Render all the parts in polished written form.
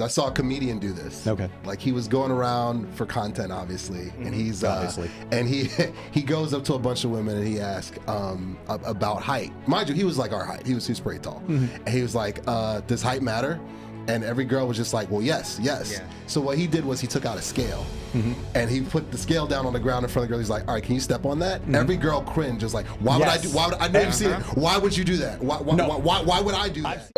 I saw a comedian do this. Okay. Like he was going around for content, obviously, and he's and he goes up to a bunch of women and he asks about height. Mind you, he was like our height. He was pretty tall, and he was like, "Does height matter?" And every girl was just like, "Well, yes." Yeah. So what he did was he took out a scale, and he put the scale down on the ground in front of the girl. He's like, "All right, can you step on that?" Every girl cringed, just like, "Why would I do? Why would I know you've seen it? Why would you do that? Why would I do that?"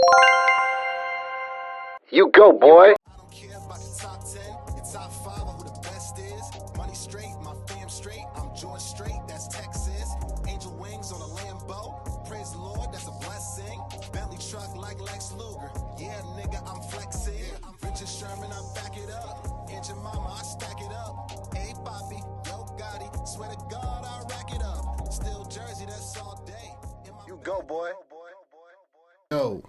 You go, boy. I don't care about the top 10, the top 5 or who the best is. Money straight, my fam straight, I'm George straight, that's Texas. Angel wings on a Lambo, praise the Lord, that's a blessing. Bentley truck like Lex Luger, yeah nigga, I'm flexing. I'm Richard Sherman, I back it up. And your mama, I stack it up. Hey Poppy, yo Gotti, swear to God, I rack it up. Still Jersey, that's all day. You go, boy. Yo.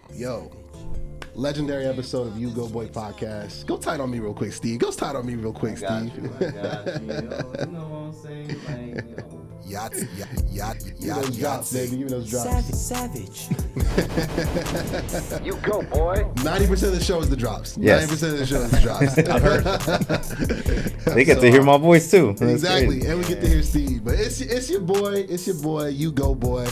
Legendary episode of U-Goboy Podcast. Go tight on me real quick, Steve. Go tight on me real quick, Steve. I got you. You know what I'm saying? Like, Yachts, baby. Give me those drops. Savage. You go, boy. 90% of the show is the drops. Yes. 90% of the show is the drops. I've heard. They get to hear my voice too. That's Exactly, crazy. and we get to hear Steve. But it's your boy, You-Go-Boy.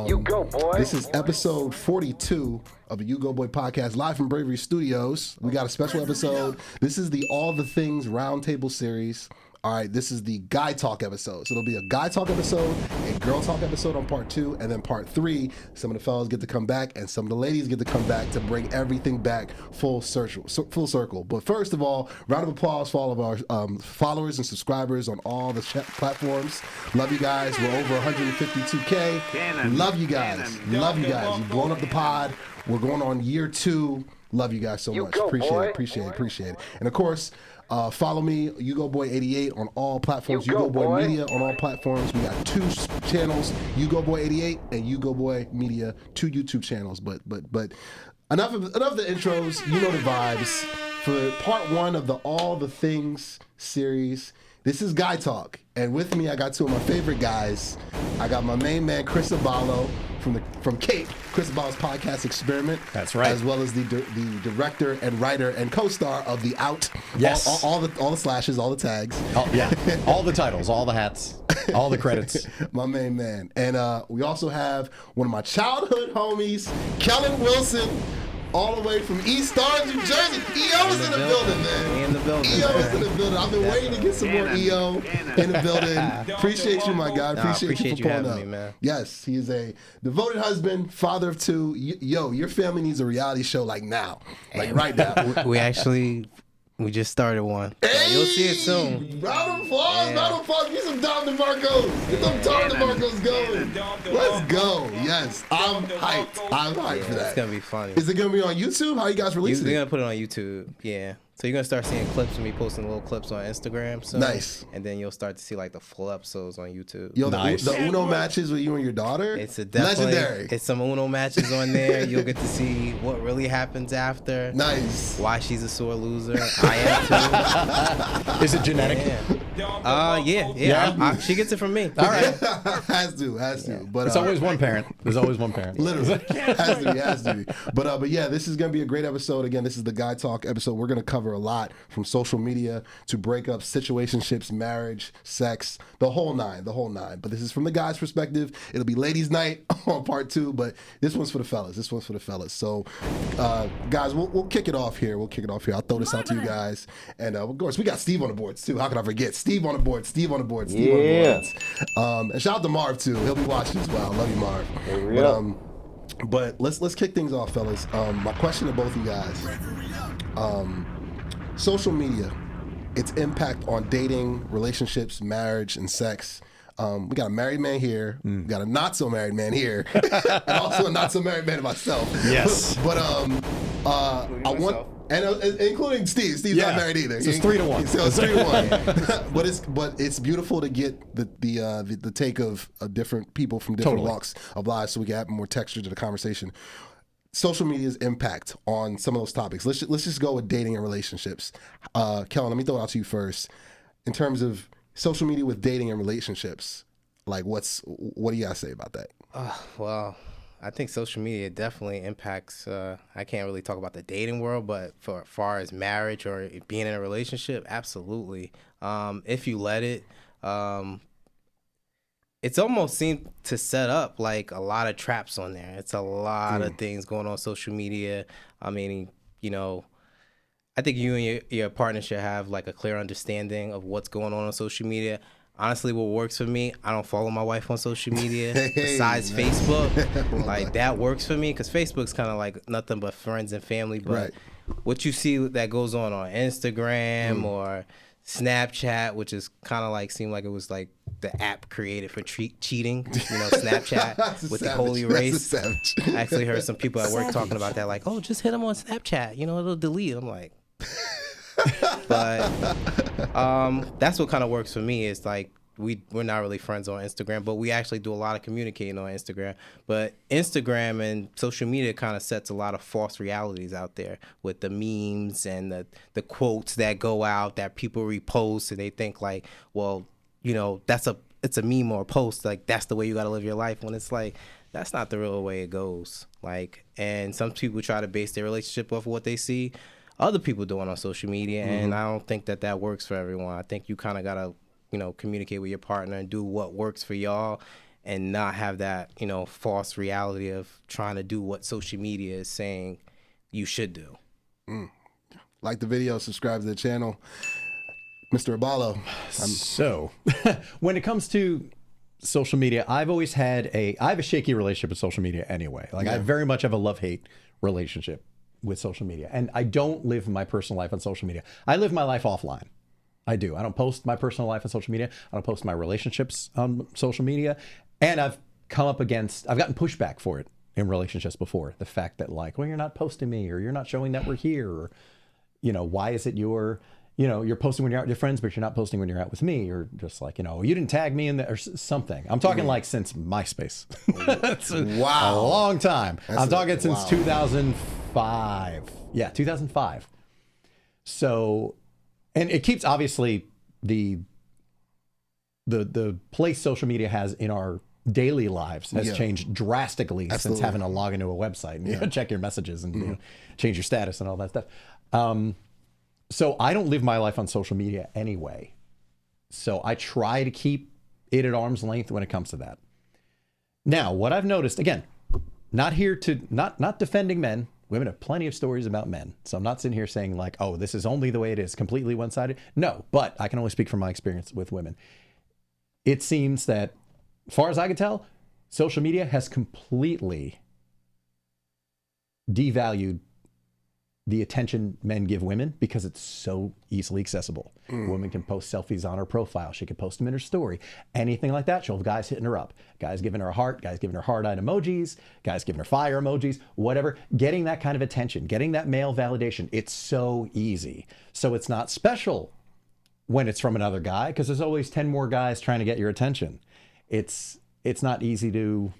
You go, boy. This is episode 42 of the U-Goboy Podcast, live from Bravery Studios. We got a special episode. This is the All the Things Roundtable series. All right, this is the Guy Talk episode. So it'll be a Guy Talk episode, a Girl Talk episode on part 2, and then part 3, some of the fellas get to come back, and some of the ladies get to come back to bring everything back full circle. But first of all, round of applause for all of our followers and subscribers on all the platforms. Love you guys. We're over 152K. Love you guys. You've blown up the pod. We're going on year 2. Love you guys so much. Go, Appreciate it. And of course, follow me, U-Goboy88 on all platforms. U-Goboy Media on all platforms. We got 2 channels, U-Goboy88 and U-Goboy Media, 2 YouTube channels. But enough of the intros. You know the vibes. For part 1 of the All the Things series, this is Guy Talk, and with me I got 2 of my favorite guys. I got my main man Chris Aballo from Cape, Chris Aballo's podcast Experiment. That's right. As well as the director and writer and co-star of The Out. Yes. All the slashes, all the tags. All the titles, all the hats, all the credits. My main man. And we also have one of my childhood homies, Kellen Wilson, all the way from East Orange, New Jersey. EO's in the building, man. In the building. EO is in the building. I've been waiting to get some more EO in the building. Appreciate you, my guy. Appreciate you for pulling up. Me, man. Yes, he is a devoted husband, father of 2. Yo, your family needs a reality show like now. Like right now. We just started one. Hey, You'll see it soon. Round of applause. Get some Dom DeMarcos. Get them Dom DeMarcos going. Let's go. Yes, I'm hyped. For that. It's gonna be funny. Is it gonna be on YouTube? How you guys releasing We're it? gonna put it on YouTube. Yeah. So you're gonna start seeing clips of me posting little clips on Instagram. So Nice. And then you'll start to see like the full episodes on YouTube. Yo, Nice. the Uno matches with you and your daughter. It's a definitely legendary. It's some Uno matches on there. You'll get to see what really happens after. Nice. Why she's a sore loser. I am too. Is it genetic? Yeah. She gets it from me. All right. has to. But It's always one parent. There's always one parent. literally has to be. But yeah, this is gonna be a great episode. Again, this is the Guy Talk episode. We're gonna cover a lot, from social media to breakups, situationships, marriage, sex, the whole nine. But this is from the guy's perspective. It'll be ladies' night on part 2, but this one's for the fellas. So, guys, we'll kick it off here. I'll throw this out to you guys, and of course we got Steve on the boards too. How could I forget? Steve on the boards. And shout out to Marv too. He'll be watching as well. Love you, Marv. But let's kick things off, fellas. My question to both of you guys: social media, its impact on dating, relationships, marriage, and sex. We got a married man here. We got a not so married man here, and also a not so married man myself. Yes. But I want. And including Steve. Steve's not married either. So it's 3-1. So it's 3-1. but it's beautiful to get the take of different people from different walks of life, so we can have more texture to the conversation. Social media's impact on some of those topics. Let's just go with dating and relationships. Kellen, let me throw it out to you first. In terms of social media with dating and relationships, like what do you guys say about that? Well, I think social media definitely impacts. I can't really talk about the dating world, but for as far as marriage or being in a relationship, absolutely. If you let it, it's almost seemed to set up like a lot of traps on there. It's a lot of things going on social media. I mean, I think you and your partner should have like a clear understanding of what's going on social media. Honestly, what works for me, I don't follow my wife on social media besides Facebook. Like that works for me because Facebook's kind of like nothing but friends and family. But what you see that goes on Instagram or Snapchat, which is kind of like seemed like it was like the app created for cheating, Snapchat with the holy race. I actually heard some people at work talking about that, like, oh, just hit them on Snapchat, it'll delete. I'm like, but that's what kind of works for me. Is like we're not really friends on Instagram, but we actually do a lot of communicating on Instagram. But Instagram and social media kind of sets a lot of false realities out there with the memes and the quotes that go out that people repost, and they think like, well, it's a meme or a post, like that's the way you got to live your life, when it's like that's not the real way it goes. Like, and some people try to base their relationship off of what they see other people doing on social media, and I don't think that works for everyone. I think you kind of gotta communicate with your partner and do what works for y'all, and not have that false reality of trying to do what social media is saying you should do. Like the video, subscribe to the channel. Mr. Abalo. So when it comes to social media, I have a shaky relationship with social media anyway. Like I very much have a love-hate relationship with social media, and I don't live my personal life on social media. I live my life offline. I do. I don't post my personal life on social media. I don't post my relationships on social media, and I've gotten pushback for it in relationships before. The fact that like, well, you're not posting me, or you're not showing that we're here, or why is it you're posting when you're out with your friends, but you're not posting when you're out with me, or just like, you didn't tag me in there or something. I'm talking like since MySpace. That's wow. A long time. I'm talking since 2005. Yeah, 2005. So, and it keeps, obviously, the place social media has in our daily lives has changed drastically since having to log into a website and check your messages and change your status and all that stuff. So I don't live my life on social media anyway. So I try to keep it at arm's length when it comes to that. Now, what I've noticed, again, not defending men. Women have plenty of stories about men. So I'm not sitting here saying like, oh, this is only the way it is, completely one-sided. No, but I can only speak from my experience with women. It seems that, as far as I can tell, social media has completely devalued the attention men give women because it's so easily accessible. A woman can post selfies on her profile. She can post them in her story. Anything like that, she'll have guys hitting her up. Guys giving her a heart, guys giving her heart-eyed emojis, guys giving her fire emojis, whatever. Getting that kind of attention, getting that male validation, it's so easy. So it's not special when it's from another guy because there's always 10 more guys trying to get your attention. It's not easy to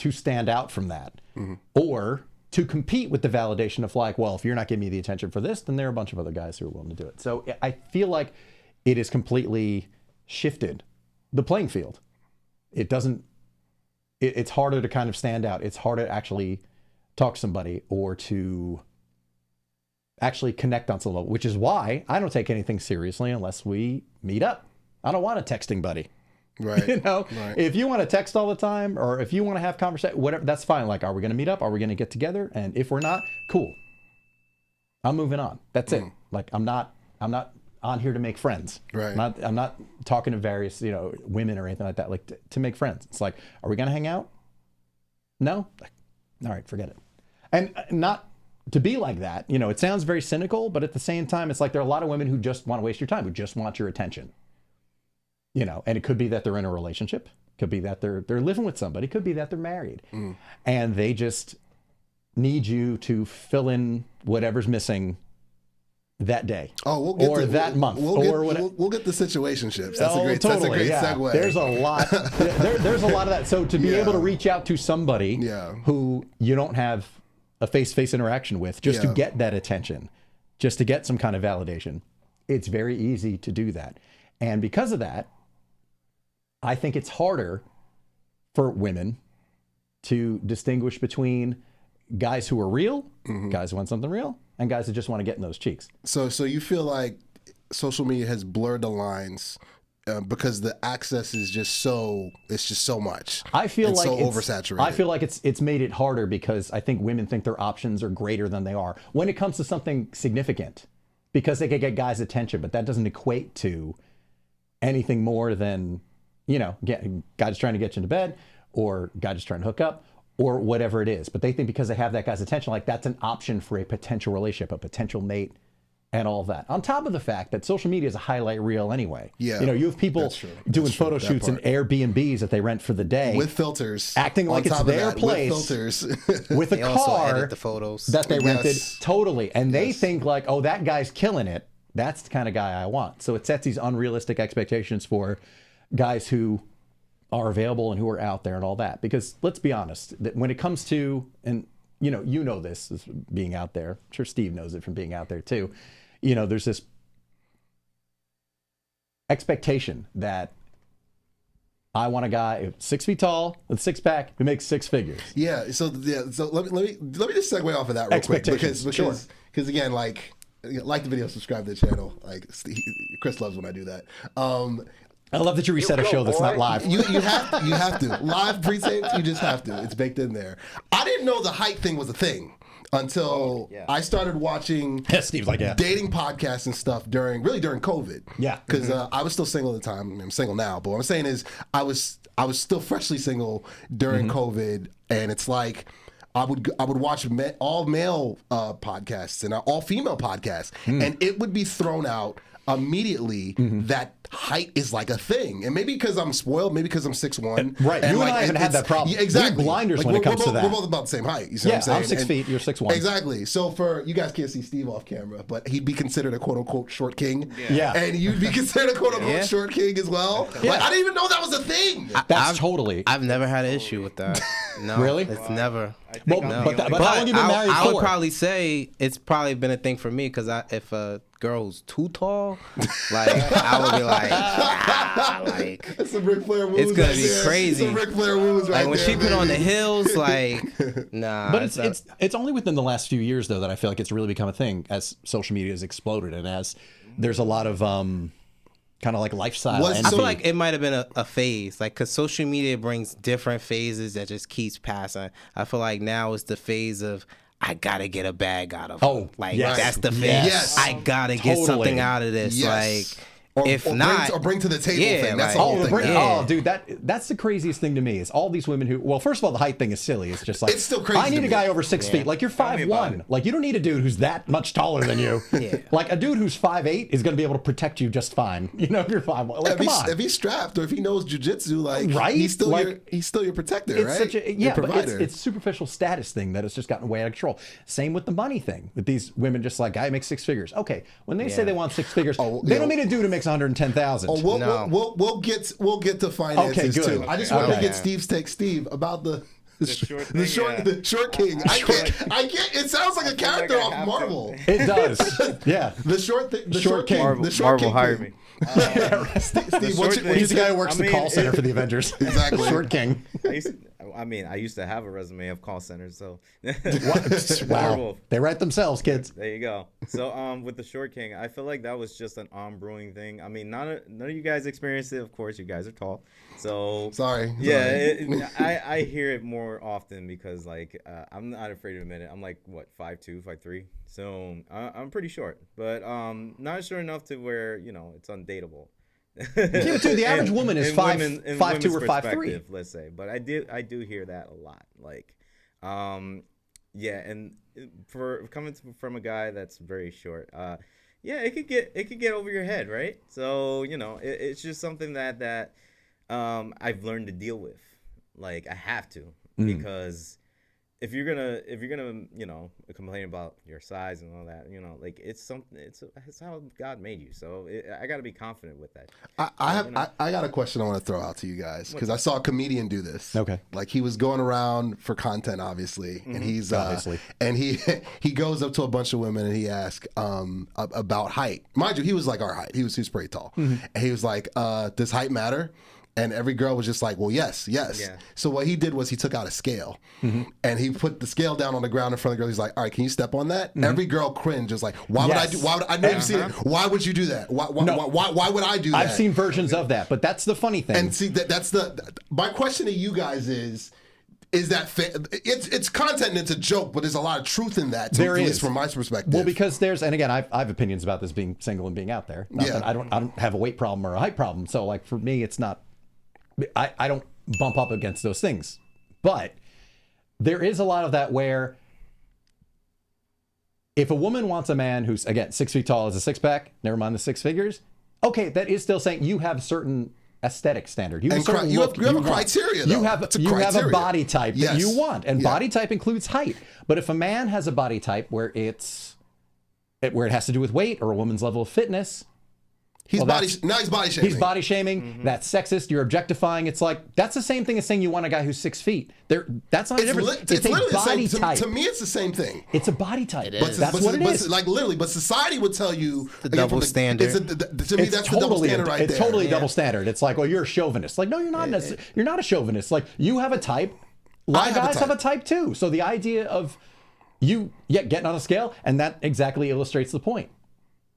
stand out from that. Or to compete with the validation of like, well, if you're not giving me the attention for this, then there are a bunch of other guys who are willing to do it. So I feel like it has completely shifted the playing field. It's harder to kind of stand out. It's harder to actually talk to somebody or to actually connect on some level, which is why I don't take anything seriously unless we meet up. I don't want a texting buddy. Right. Right. If you want to text all the time, or if you want to have conversation, whatever, that's fine. Like, are we going to meet up? Are we going to get together? And if we're not, cool. I'm moving on. That's it. Like, I'm not on here to make friends. Right. I'm not talking to various, women or anything like that. Like to make friends. It's like, are we going to hang out? No. Like, all right, forget it. And not to be like that. It sounds very cynical, but at the same time, it's like there are a lot of women who just want to waste your time, who just want your attention. And it could be that they're in a relationship, could be that they're living with somebody, could be that they're married, and they just need you to fill in whatever's missing that day, we'll get or that month, or whatever. We'll get the situationships. That's a great yeah. segue. There's a lot. There's a lot of that. So to be able to reach out to somebody who you don't have a face-to-face interaction with, just to get that attention, just to get some kind of validation, it's very easy to do that. And because of that, I think it's harder for women to distinguish between guys who are real, guys who want something real, and guys who just want to get in those cheeks. So you feel like social media has blurred the lines because the access is just so much. I feel like so it's oversaturated. I feel like it's made it harder because I think women think their options are greater than they are when it comes to something significant, because they can get guys' attention, but that doesn't equate to anything more than, guy just trying to get you into bed, or guy just trying to hook up, or whatever it is. But they think because they have that guy's attention, like that's an option for a potential relationship, a potential mate, and all of that. On top of the fact that social media is a highlight reel anyway. Yeah, you have people doing photo shoots in Airbnbs that they rent for the day. With filters. Acting like it's their place. With filters. With a They also car edit the photos. that they rented. Yes. Totally. And they think like, oh, that guy's killing it. That's the kind of guy I want. So it sets these unrealistic expectations for guys who are available and who are out there and all that. Because let's be honest, that when it comes to, and you know this as being out there, I'm sure Steve knows it from being out there too, there's this expectation that I want a guy 6 feet tall with six pack who makes six figures. Yeah. So let me just segue off of that real quick because again, like the video, subscribe to the channel. Like Chris loves when I do that. I love that you reset a show that's not live. You have to live pre-taped. You just have to. It's baked in there. I didn't know the height thing was a thing until I started watching Steve's like, dating podcasts and stuff during COVID. Yeah, because I was still single at the time. I mean, I'm single now, but what I'm saying is I was still freshly single during COVID, and it's like I would watch all male podcasts and all female podcasts, and it would be thrown out immediately that height is like a thing. And maybe because I'm spoiled, maybe because I'm 6'1". Right. You and I haven't had that problem. Yeah, exactly. We have blinders when it comes to that. We're both about the same height. You see what I'm saying? I'm 6 feet, you're 6'1". Exactly. So for, you guys can't see Steve off camera, but he'd be considered a quote unquote short king. Yeah. And you'd be considered a quote unquote short king as well. Yeah. Like, I didn't even know that was a thing. I've never had an issue with that. No. Really? It's never. But how long you been married I for? would probably say it's probably been a thing for me because if a girl's too tall, like I would be like, That's some Ric Flair moves. it's gonna right be there. crazy. Some Ric Flair moves right like when there, she put on the baby. hills, like nah. But it's only within the last few years though that I feel like it's really become a thing as social media has exploded and as there's a lot of kind of like lifestyle. I feel like it might have been a phase, like because social media brings different phases that just keeps passing. I feel like now it's the phase of I gotta get a bag out of her. Like yes. that's the phase. Yes. I gotta get something out of this. Yes. Like if not, bring to the table thing. That's the like- whole thing. now. Oh, dude, that's the craziest thing to me is all these women who. Well, first of all, the height thing is silly. It's just like It's still crazy I need to a me. guy over 6 feet. Like you're 5'1". Like you don't need a dude who's that much taller than you. Like a dude who's 5'8" is going to be able to protect you just fine. If you're 5'1". Like come on. If he's strapped or if he knows jujitsu, like Right? he's still Like, your protector, It's right? such a Your but provider. it's superficial status thing that has just gotten way out of control. Same with the money thing. With these women, just like guy makes six figures. Okay, when they say they want six figures, they don't mean a dude who makes 110,000. Oh, we'll get to finances Okay, good. too. I just wanted to Okay. get Steve's take. Steve, about the short the thing, short king. I can't. It sounds like a character I off have Marvel. It does. Yeah. The short Short king. The short Marvel king hired thing. me. Steve, what's your, He's the guy who works the call center for the Avengers. Exactly. Short king. I used to have a resume of call centers, so Wow. They write themselves, kids. there you go. So with the short king, I feel like that was just an brewing thing. I mean, none of you guys experienced it. Of course, you guys are tall. So Sorry. yeah, I hear it more often because like I'm not afraid to admit it. I'm like what 5'2", 5'3", so I'm pretty short, but not short enough to where it's undateable. Yeah, but dude, the average woman is 5'2" or 5'3". perspective, let's say. But I do hear that a lot. Like, yeah, and for coming from a guy that's very short, yeah, it could get over your head, right? So it's just something that I've learned to deal with. Like I have to because if you're gonna complain about your size and all that, like it's how God made you. So I got to be confident with that. I got a question I want to throw out to you guys because I saw a comedian do this. Okay. Like he was going around for content, obviously, and he's Obviously. and he goes up to a bunch of women and he asks about height. Mind you, he was like our height. He was pretty tall, and he was like, "Does height matter?" And every girl was just like, well, yes. Yeah. So what he did was he took out a scale and he put the scale down on the ground in front of the girl. He's like, all right, can you step on that? Every girl cringed, just like, why would I do? Why would I know you've seen it? Why would you do that? Why would I do that? I've seen versions of that, but that's the funny thing. And see, that's my question to you guys is that it's content and it's a joke, but there's a lot of truth in that. There at is, least from my perspective. Well, because and again, I have opinions about this being single and being out there. Not that I don't have a weight problem or a height problem. So like for me, it's not. I don't bump up against those things, but there is a lot of that where if a woman wants a man who's again 6 feet tall, has a six pack, never mind the six figures. Okay, that is still saying you have a certain aesthetic standard. You have a certain look you have a want. criteria. Though. You have a body type that you want, and Yeah. body type includes height. But if a man has a body type where it has to do with weight or a woman's level of fitness. He's body shaming. He's body shaming. That's sexist. You're objectifying. It's like that's the same thing as saying you want a guy who's 6 feet. That's not a difference. It's a body type. To me, it's the same thing. It's a body type. That's what it is. Like literally, but society would tell you the double standard. To me, that's the double standard right there. It's totally a double standard. It's like, well, you're a chauvinist. Like, no, you're not. You're not a chauvinist. Like, you have a type. A lot of guys have a type too. So the idea of you getting on a scale, and that exactly illustrates the point.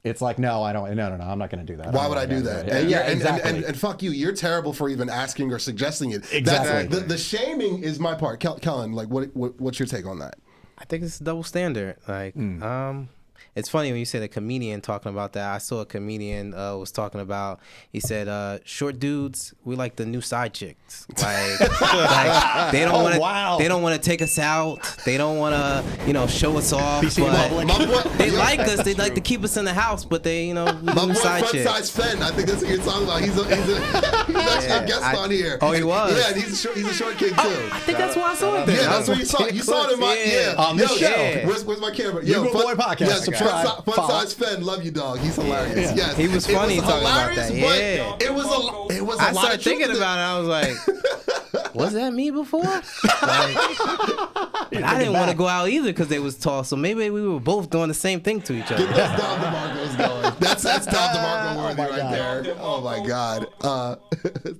It's like, no, I don't. No, I'm not going to do that. Why would I do that? Exactly. And fuck you. You're terrible for even asking or suggesting it. Exactly. The shaming is my part. Kellen, like, what's your take on that? I think it's a double standard. Like, it's funny when you say the comedian talking about that. I saw a comedian was talking about. He said, "Short dudes, we like the new side chicks. Like, they don't want to. Wow. They don't want to take us out. They don't want to, show us off. But they like us. They like to keep us in the house. But they, we My new boy side Front chicks. Size Fen, I think that's what you're talking about. He's actually a guest on here. Oh, he was. Yeah, and he's a short kid too. I think that's why I saw it there. Yeah, that's what you saw. You saw it in my on the show. Yeah. Where's my camera? U-Goboy Podcast. Yes, Subscribe. Front Size Fen, love you, dog. He's hilarious. Yeah. Yes, He was funny talking about that. Yeah. But it was a I lot started of thinking truth in about it. I was like, was that me before? Like, but I didn't want to go out either because they was tall. So maybe we were both doing the same thing to each other. That's Tom DeMarco's going. That's Tom DeMarco worthy right there. Oh my God.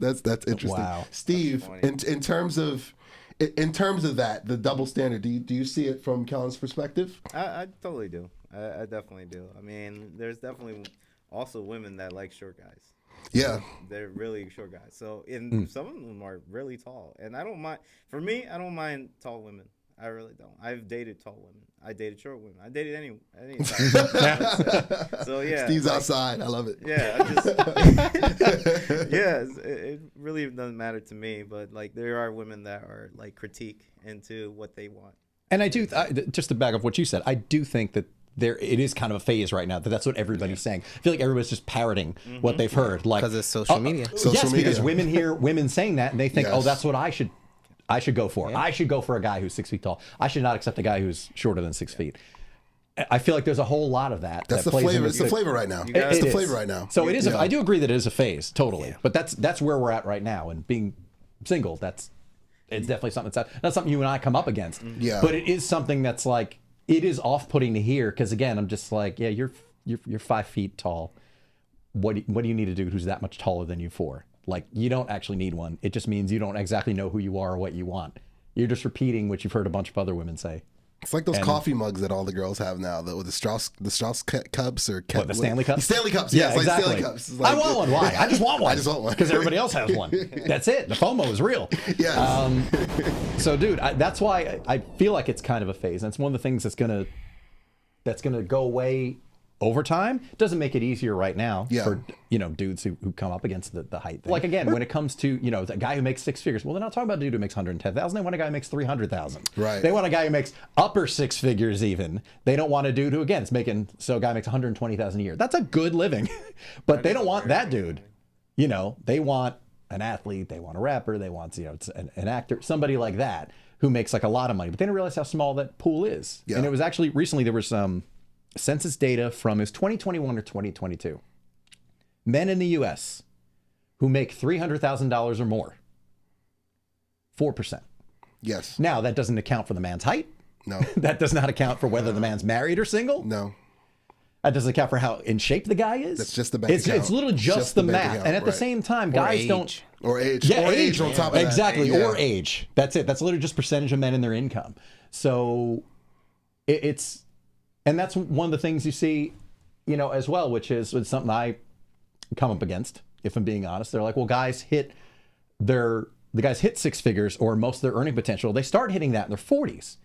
That's interesting. Wow. Steve, in terms of that, the double standard, do you see it from Kellen's perspective? I totally do. I definitely do. I mean, there's definitely also women that like short guys. Yeah. They're really short guys. So some of them are really tall, and I don't mind. For me, I don't mind tall women. I really don't. I've dated tall women. I dated short women. I dated any type. So yeah. Steve's outside. I love it. Yeah. It really doesn't matter to me. But like, there are women that are like critique into what they want. And I do, just to back up what you said, I do think that it is kind of a phase right now that's what everybody's saying. I feel like everybody's just parroting what they've heard, like Because it's social media. Because women hear women saying that and they think, Yes. oh, that's what I should go for. Yeah. I should go for a guy who's 6 feet tall. I should not accept a guy who's shorter than 6 feet. I feel like there's a whole lot of that. That's that the plays flavor. into It's the flavor right now. It's the flavor right now. So it is. Yeah. I do agree that it is a phase, totally. But that's where we're at right now. And being single, it's definitely something that's something you and I come up against. Yeah. But it is something that's like, it is off-putting to hear because again, I'm just like, yeah, you're 5 feet tall. What do you need to do who's that much taller than you for? Like, you don't actually need one. It just means you don't exactly know who you are or what you want. You're just repeating what you've heard a bunch of other women say. It's like those coffee mugs that all the girls have now, with the Strauss cups or the Stanley cups? Stanley cups, Yeah, it's exactly. like Stanley cups. It's like, I want one. Why? I just want one. I just want one because everybody else has one. That's it. The FOMO is real. Yes. So, dude, that's why I feel like it's kind of a phase, and it's one of the things that's gonna go away over time. It doesn't make it easier right now for dudes who come up against the height thing. Like again, when it comes to the guy who makes 6 figures, well, they're not talking about a dude who makes 110,000. They want a guy who makes 300,000. Right. They want a guy who makes upper 6 figures even. They don't want a dude who again is making a guy makes 120,000 a year. That's a good living, but they don't want that dude. They want an athlete. They want a rapper. They want an actor, somebody like that who makes like a lot of money. But they didn't realize how small that pool is. Yeah. And it was actually recently there was some census data from 2021 or 2022. Men in the U.S. who make $300,000 or more, 4%. Yes. Now, that doesn't account for the man's height. No. That does not account for whether the man's married or single. No. That doesn't account for how in shape the guy is. That's just the bank account. It's literally just the bank math. account, And at the right. same time, Or guys age. don't. Or age. Yeah, or age on top of that. Exactly. Yeah. Or age. That's it. That's literally just percentage of men in their income. So it's, and that's one of the things you see, as well, which is something I come up against, if I'm being honest. They're like, well, the guys hit six figures or most of their earning potential. They start hitting that in their 40s.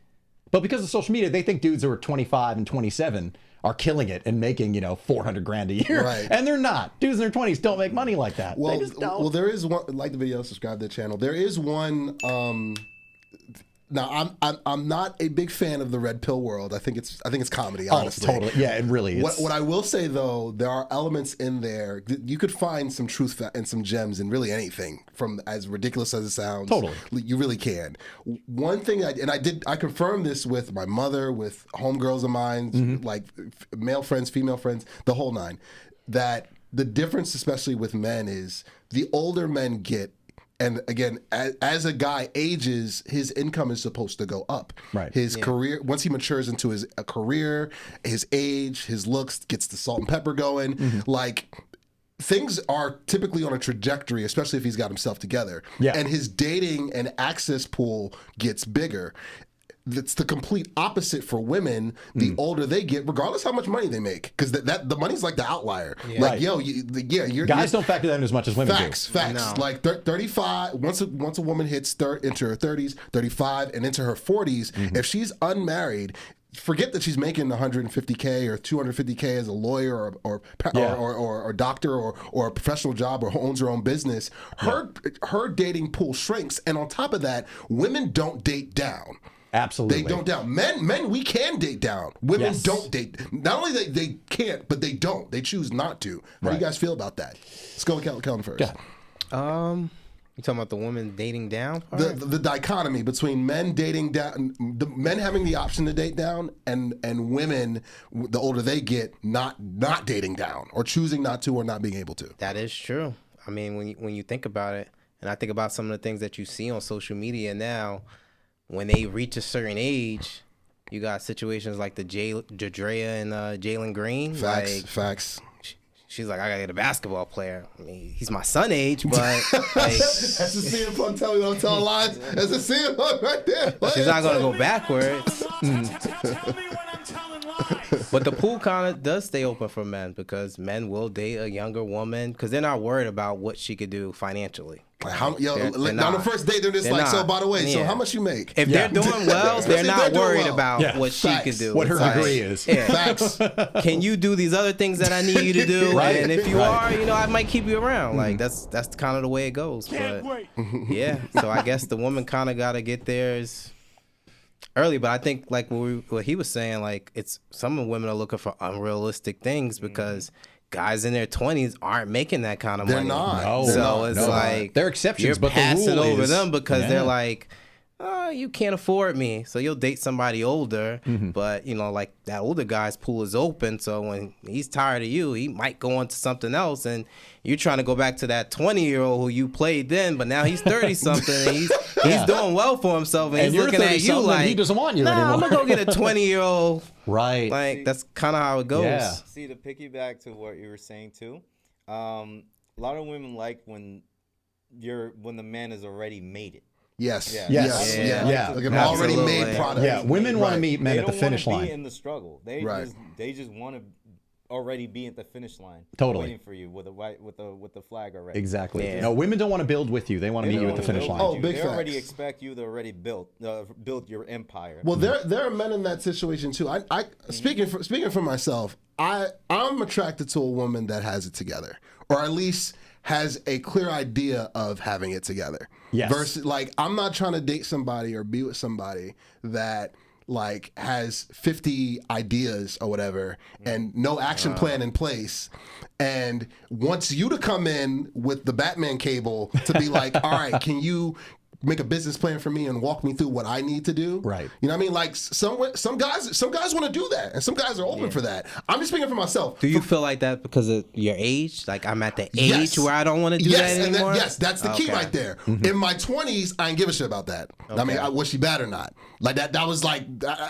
But because of social media, they think dudes who are 25 and 27 are killing it and making, $400,000 a year. Right. And they're not. Dudes in their 20s don't make money like that. Well, They just don't. well, there is one. Like the video, subscribe to the channel. There is one. Now, I'm not a big fan of the red pill world. I think it's comedy. Honestly, totally. Yeah, it really is. What I will say though, there are elements in there. You could find some truth and some gems in really anything, from as ridiculous as it sounds. Totally. You really can. One thing I confirmed this with my mother, with homegirls of mine, like male friends, female friends, the whole nine. That the difference, especially with men, is the older men get. And again, as a guy ages, his income is supposed to go up. Right. His career, once he matures into a career, his age, his looks, gets the salt and pepper going. Like, things are typically on a trajectory, especially if he's got himself together. Yeah. And his dating and access pool gets bigger. It's the complete opposite for women. The older they get, regardless how much money they make, because the money's like the outlier. Right. Like, you're Guys don't factor that in as much as women Facts. No. Like 35. Once a woman hits into her 30s, 35, and into her 40s, if she's unmarried, forget that she's making 150K or 250K as a lawyer or doctor or a professional job or owns her own business. Her dating pool shrinks, and on top of that, women don't date down. Absolutely. They don't down. Men, we can date down. Women Yes. don't date. Not only they can't, but they don't. They choose not to. How do you guys feel about that? Let's go with Kellen first. Yeah. You talking about the woman dating down? The dichotomy between men dating down, the men having the option to date down, and women, the older they get, not dating down or choosing not to or not being able to. That is true. I mean, when you think about it, and I think about some of the things that you see on social media now, when they reach a certain age, you got situations like the Jadrea and Jalen Green. Facts. She's like, I gotta get a basketball player. I mean, he's my son age, but like, That's the CM Punk telling you don't tell lies. That's the CM Punk right there. she's not gonna go backwards. But the pool kind of does stay open for men, because men will date a younger woman because they're not worried about what she could do financially. Like, They're on the first date, they're just like, so by the way, so Yeah. how much you make? If they're doing well, they're Especially if not they're doing worried well. about what she Facts. could do. What her It's like, degree is. Yeah. Facts. Can you do these other things that I need you to do? Right. And if you Right. are, I might keep you around. Like that's kind of the way it goes. But yeah, so I guess the woman kind of got to get theirs early. But I think like what he was saying, like it's some of the women are looking for unrealistic things because guys in their 20s aren't making that kind of They're money. not. No. They're So not. it's No. like They're exceptions, you're but the passing rule over is- them because Yeah. they're like, oh, you can't afford me. So you'll date somebody older, but like that older guy's pool is open. So when he's tired of you, he might go on to something else. And you're trying to go back to that 20-year-old who you played then, but now he's 30-something and he's doing well for himself. And, And he's you're looking at you 30-something and like, he doesn't want you nah, anymore. I'm going to go get a 20-year-old. Right. Like, that's kind of how it goes. Yeah. See, to piggyback to what you were saying too, a lot of women like when the man has already made it. Yes. Yeah. Yes. Yeah. Yeah. Like an already Absolutely. made product. Yeah, women want to meet men They at the don't finish wanna line. be in the struggle. They Right. just want to already be at the finish line, Totally. waiting for you with the flag already. Exactly. Yeah. No, women don't want to build with you. They want to They meet you don't at the wanna finish build line. with you. big They facts. already expect you to already build your empire. Well, there are men in that situation too. I speaking for myself, I'm attracted to a woman that has it together, or at least has a clear idea of having it together. Yes. Versus, like, I'm not trying to date somebody or be with somebody that like has 50 ideas or whatever and no action plan in place and wants you to come in with the Batman cable to be like, all right, can you make a business plan for me and walk me through what I need to do? Right. You know what I mean? Like some guys want to do that, and some guys are open for that. I'm just speaking for myself. Do you feel like that because of your age? Like I'm at the age Yes. where I don't want to do that and anymore? yes, that's the key Okay. right there. In my 20s, I ain't give a shit about that. I mean, was she bad or not? Like that was like,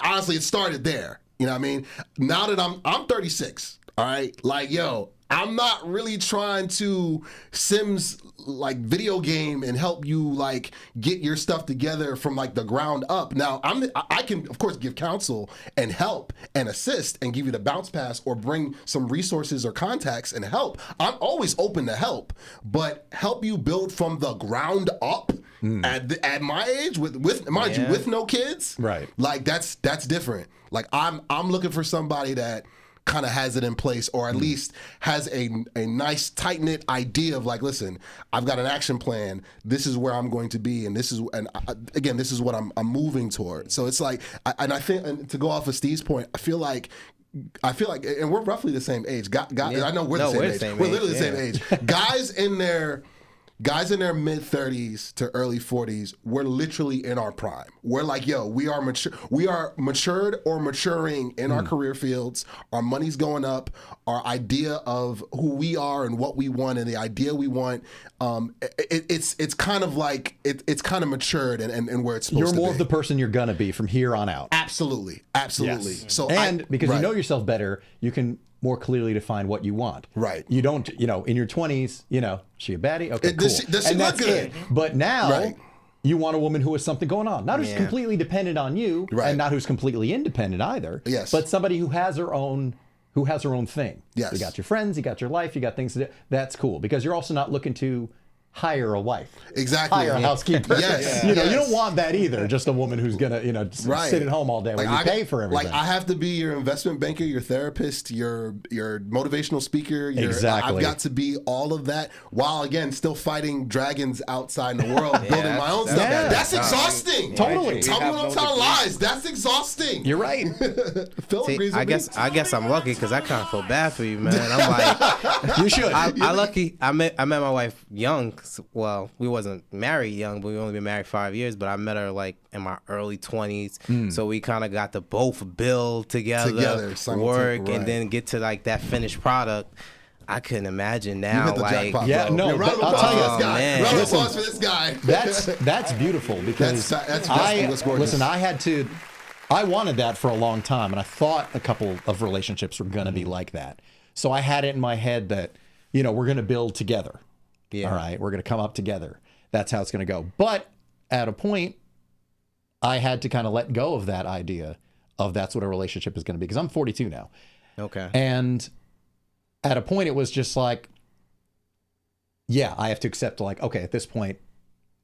honestly, it started there. You know what I mean? Now that I'm 36, All right, like yo, I'm not really trying to Sims like video game and help you like get your stuff together from like the ground up. Now I can of course give counsel and help and assist and give you the bounce pass or bring some resources or contacts and help. I'm always open to help, but help you build from the ground up at my age with mind you with no kids, right? Like that's different. Like I'm looking for somebody that kind of has it in place, or at least has a nice tight knit idea of like, listen, I've got an action plan. This is where I'm going to be, and this is what I'm moving toward. So it's like, I think, and to go off of Steve's point, I feel like, and we're roughly the same age. I know we're the same age. We're literally the same age. Guys in their mid 30s to early 40s, we're literally in our prime. We're like, yo, we are matured or maturing in our career fields. Our money's going up. Our idea of who we are and what we want and the idea we want, it's kind of like it's kind of matured and where it's supposed to be. You're more of the person you're gonna be from here on out. Absolutely. Yes. So because you know yourself better, you can more clearly define what you want. Right. You don't, in your 20s, she a baddie? Okay, cool. Does she and look that's good? it. But now, Right. you want a woman who has something going on. Not who's completely dependent on you, Right. and not who's completely independent either. Yes. But somebody who has her own thing. Yes. You got your friends, you got your life, you got things to do. That's cool. Because you're also not looking to hire a wife. Exactly. Hire a housekeeper. Yes. You don't want that either. Just a woman who's gonna, sit at home all day while you pay for everything. Like I have to be your investment banker, your therapist, your motivational speaker. Exactly. I've got to be all of that while again still fighting dragons outside in the world, building my own stuff. Yeah. That's exhausting. Totally. Tell me what I'm telling lies. That's exhausting. You're right. Phil See, agrees I with guess me. I'm lucky because I kind of feel bad for you, man. I'm like, You should. I lucky. I met my wife young. Well, we wasn't married young, but we only been married 5 years. But I met her like in my early 20s, so we kind of got to both build together work, and then get to like that finished product. I couldn't imagine now. You hit the jackpot, Yeah, bro. no, Round of I'll applause tell you, for this guy. man. Round of Listen, applause for this guy. That's beautiful because that's gorgeous. listen, I wanted that for a long time, and I thought a couple of relationships were gonna be like that. So I had it in my head that we're gonna build together. Yeah. All right, we're gonna come up together. That's how it's gonna go. But at a point, I had to kind of let go of that idea of that's what a relationship is gonna be, because I'm 42 now. Okay. And at a point, it was just like, yeah, I have to accept, like, okay, at this point,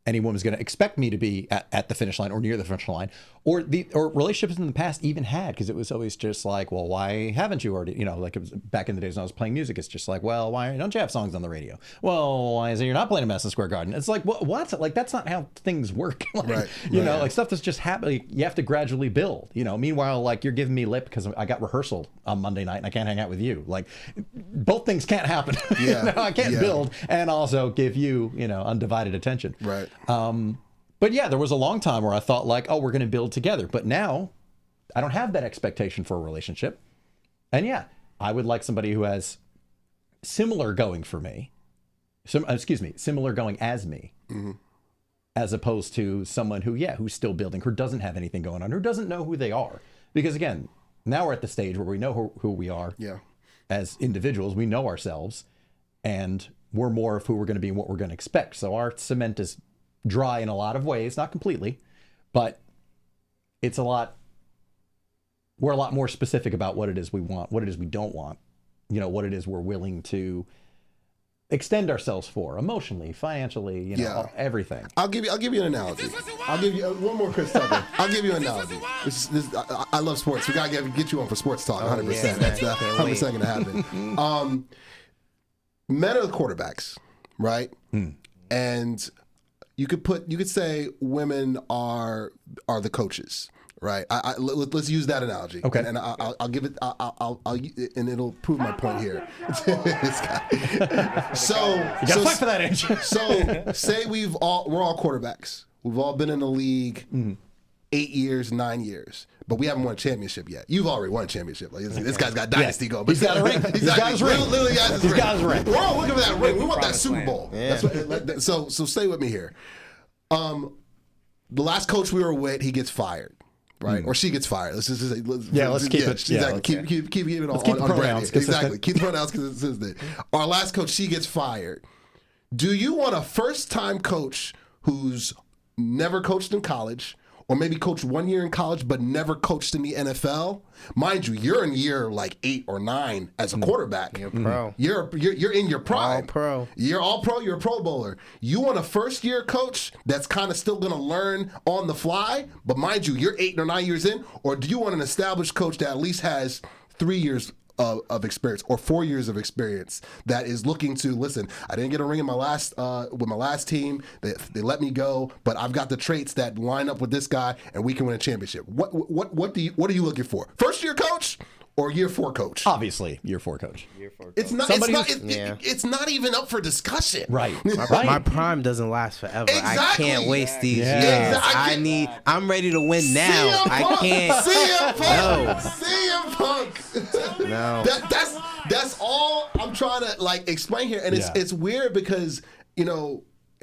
any woman's going to expect me to be at the finish line or near the finish line, or relationships in the past even had, because it was always just like, well, why haven't you already, like it was back in the days when I was playing music, it's just like, well, why don't you have songs on the radio? Well, why is it you're not playing a Madison Square Garden? It's like, what? Like, that's not how things work. Like, Right. Like stuff that's just happening, you have to gradually build, meanwhile, like, you're giving me lip because I got rehearsal on Monday night and I can't hang out with you. Like, both things can't happen. Yeah. I can't build and also give you, undivided attention. Right. But yeah, there was a long time where I thought like, oh, we're going to build together. But now I don't have that expectation for a relationship. And yeah, I would like somebody who has similar going for me. Similar going as me. Mm-hmm. As opposed to someone who's still building, who doesn't have anything going on, who doesn't know who they are. Because again, now we're at the stage where we know who we are. Yeah. As individuals, we know ourselves, and we're more of who we're going to be and what we're going to expect. So our cement is dry in a lot of ways, not completely, but we're a lot more specific about what it is we want, what it is we don't want, what it is we're willing to extend ourselves for emotionally, financially, everything. I'll give you an analogy. I'll give you one more, Chris Tucker. I'll give you an analogy. I love sports. We gotta get you on for sports talk. 100%. Yeah, That's 100% gonna happen. Men are the quarterbacks, right? And you could say women are the coaches, right? Let's use that analogy. Okay. And I'll give it. I'll and it'll prove my point here. This guy. So You gotta fight for that edge. So say we're all quarterbacks. We've all been in the league 8 years, 9 years, but we haven't won a championship yet. You've already won a championship. Like this guy's got dynasty going. He's got a ring. He's got his ring. Literally got his ring. got his ring. We're all looking for that ring. We want that Promised Super land. Bowl. Yeah. That's what, so stay with me here. The last coach we were with, he gets fired. right? Or she gets fired. Let's just say, let's keep it. Yeah, exactly. Keep it on, keep the on pronouns brand. Exactly. Keep the pronouns consistent. Our last coach, she gets fired. Do you want a first-time coach who's never coached in college, or maybe coached 1 year in college but never coached in the NFL? Mind you, you're in year like 8 or 9 as a quarterback. You're pro. You're in your prime. All pro. You're all pro. You're a Pro Bowler. You want a first year coach that's kind of still going to learn on the fly, but mind you, you're 8 or 9 years in, or do you want an established coach that at least has 3 years of experience or 4 years of experience that is looking to listen? I didn't get a ring in my last with my last team. They let me go, but I've got the traits that line up with this guy, and we can win a championship. What are you looking for? First year coach or year 4 coach? Obviously, year 4 coach. Year 4 coach. It's not even up for discussion. Right. My prime doesn't last forever. I Exactly. can't waste these years. Exactly. I'm ready to win now. I can't. CM Punk. No. CM Punk. No. That's all I'm trying to like explain here, and it's weird because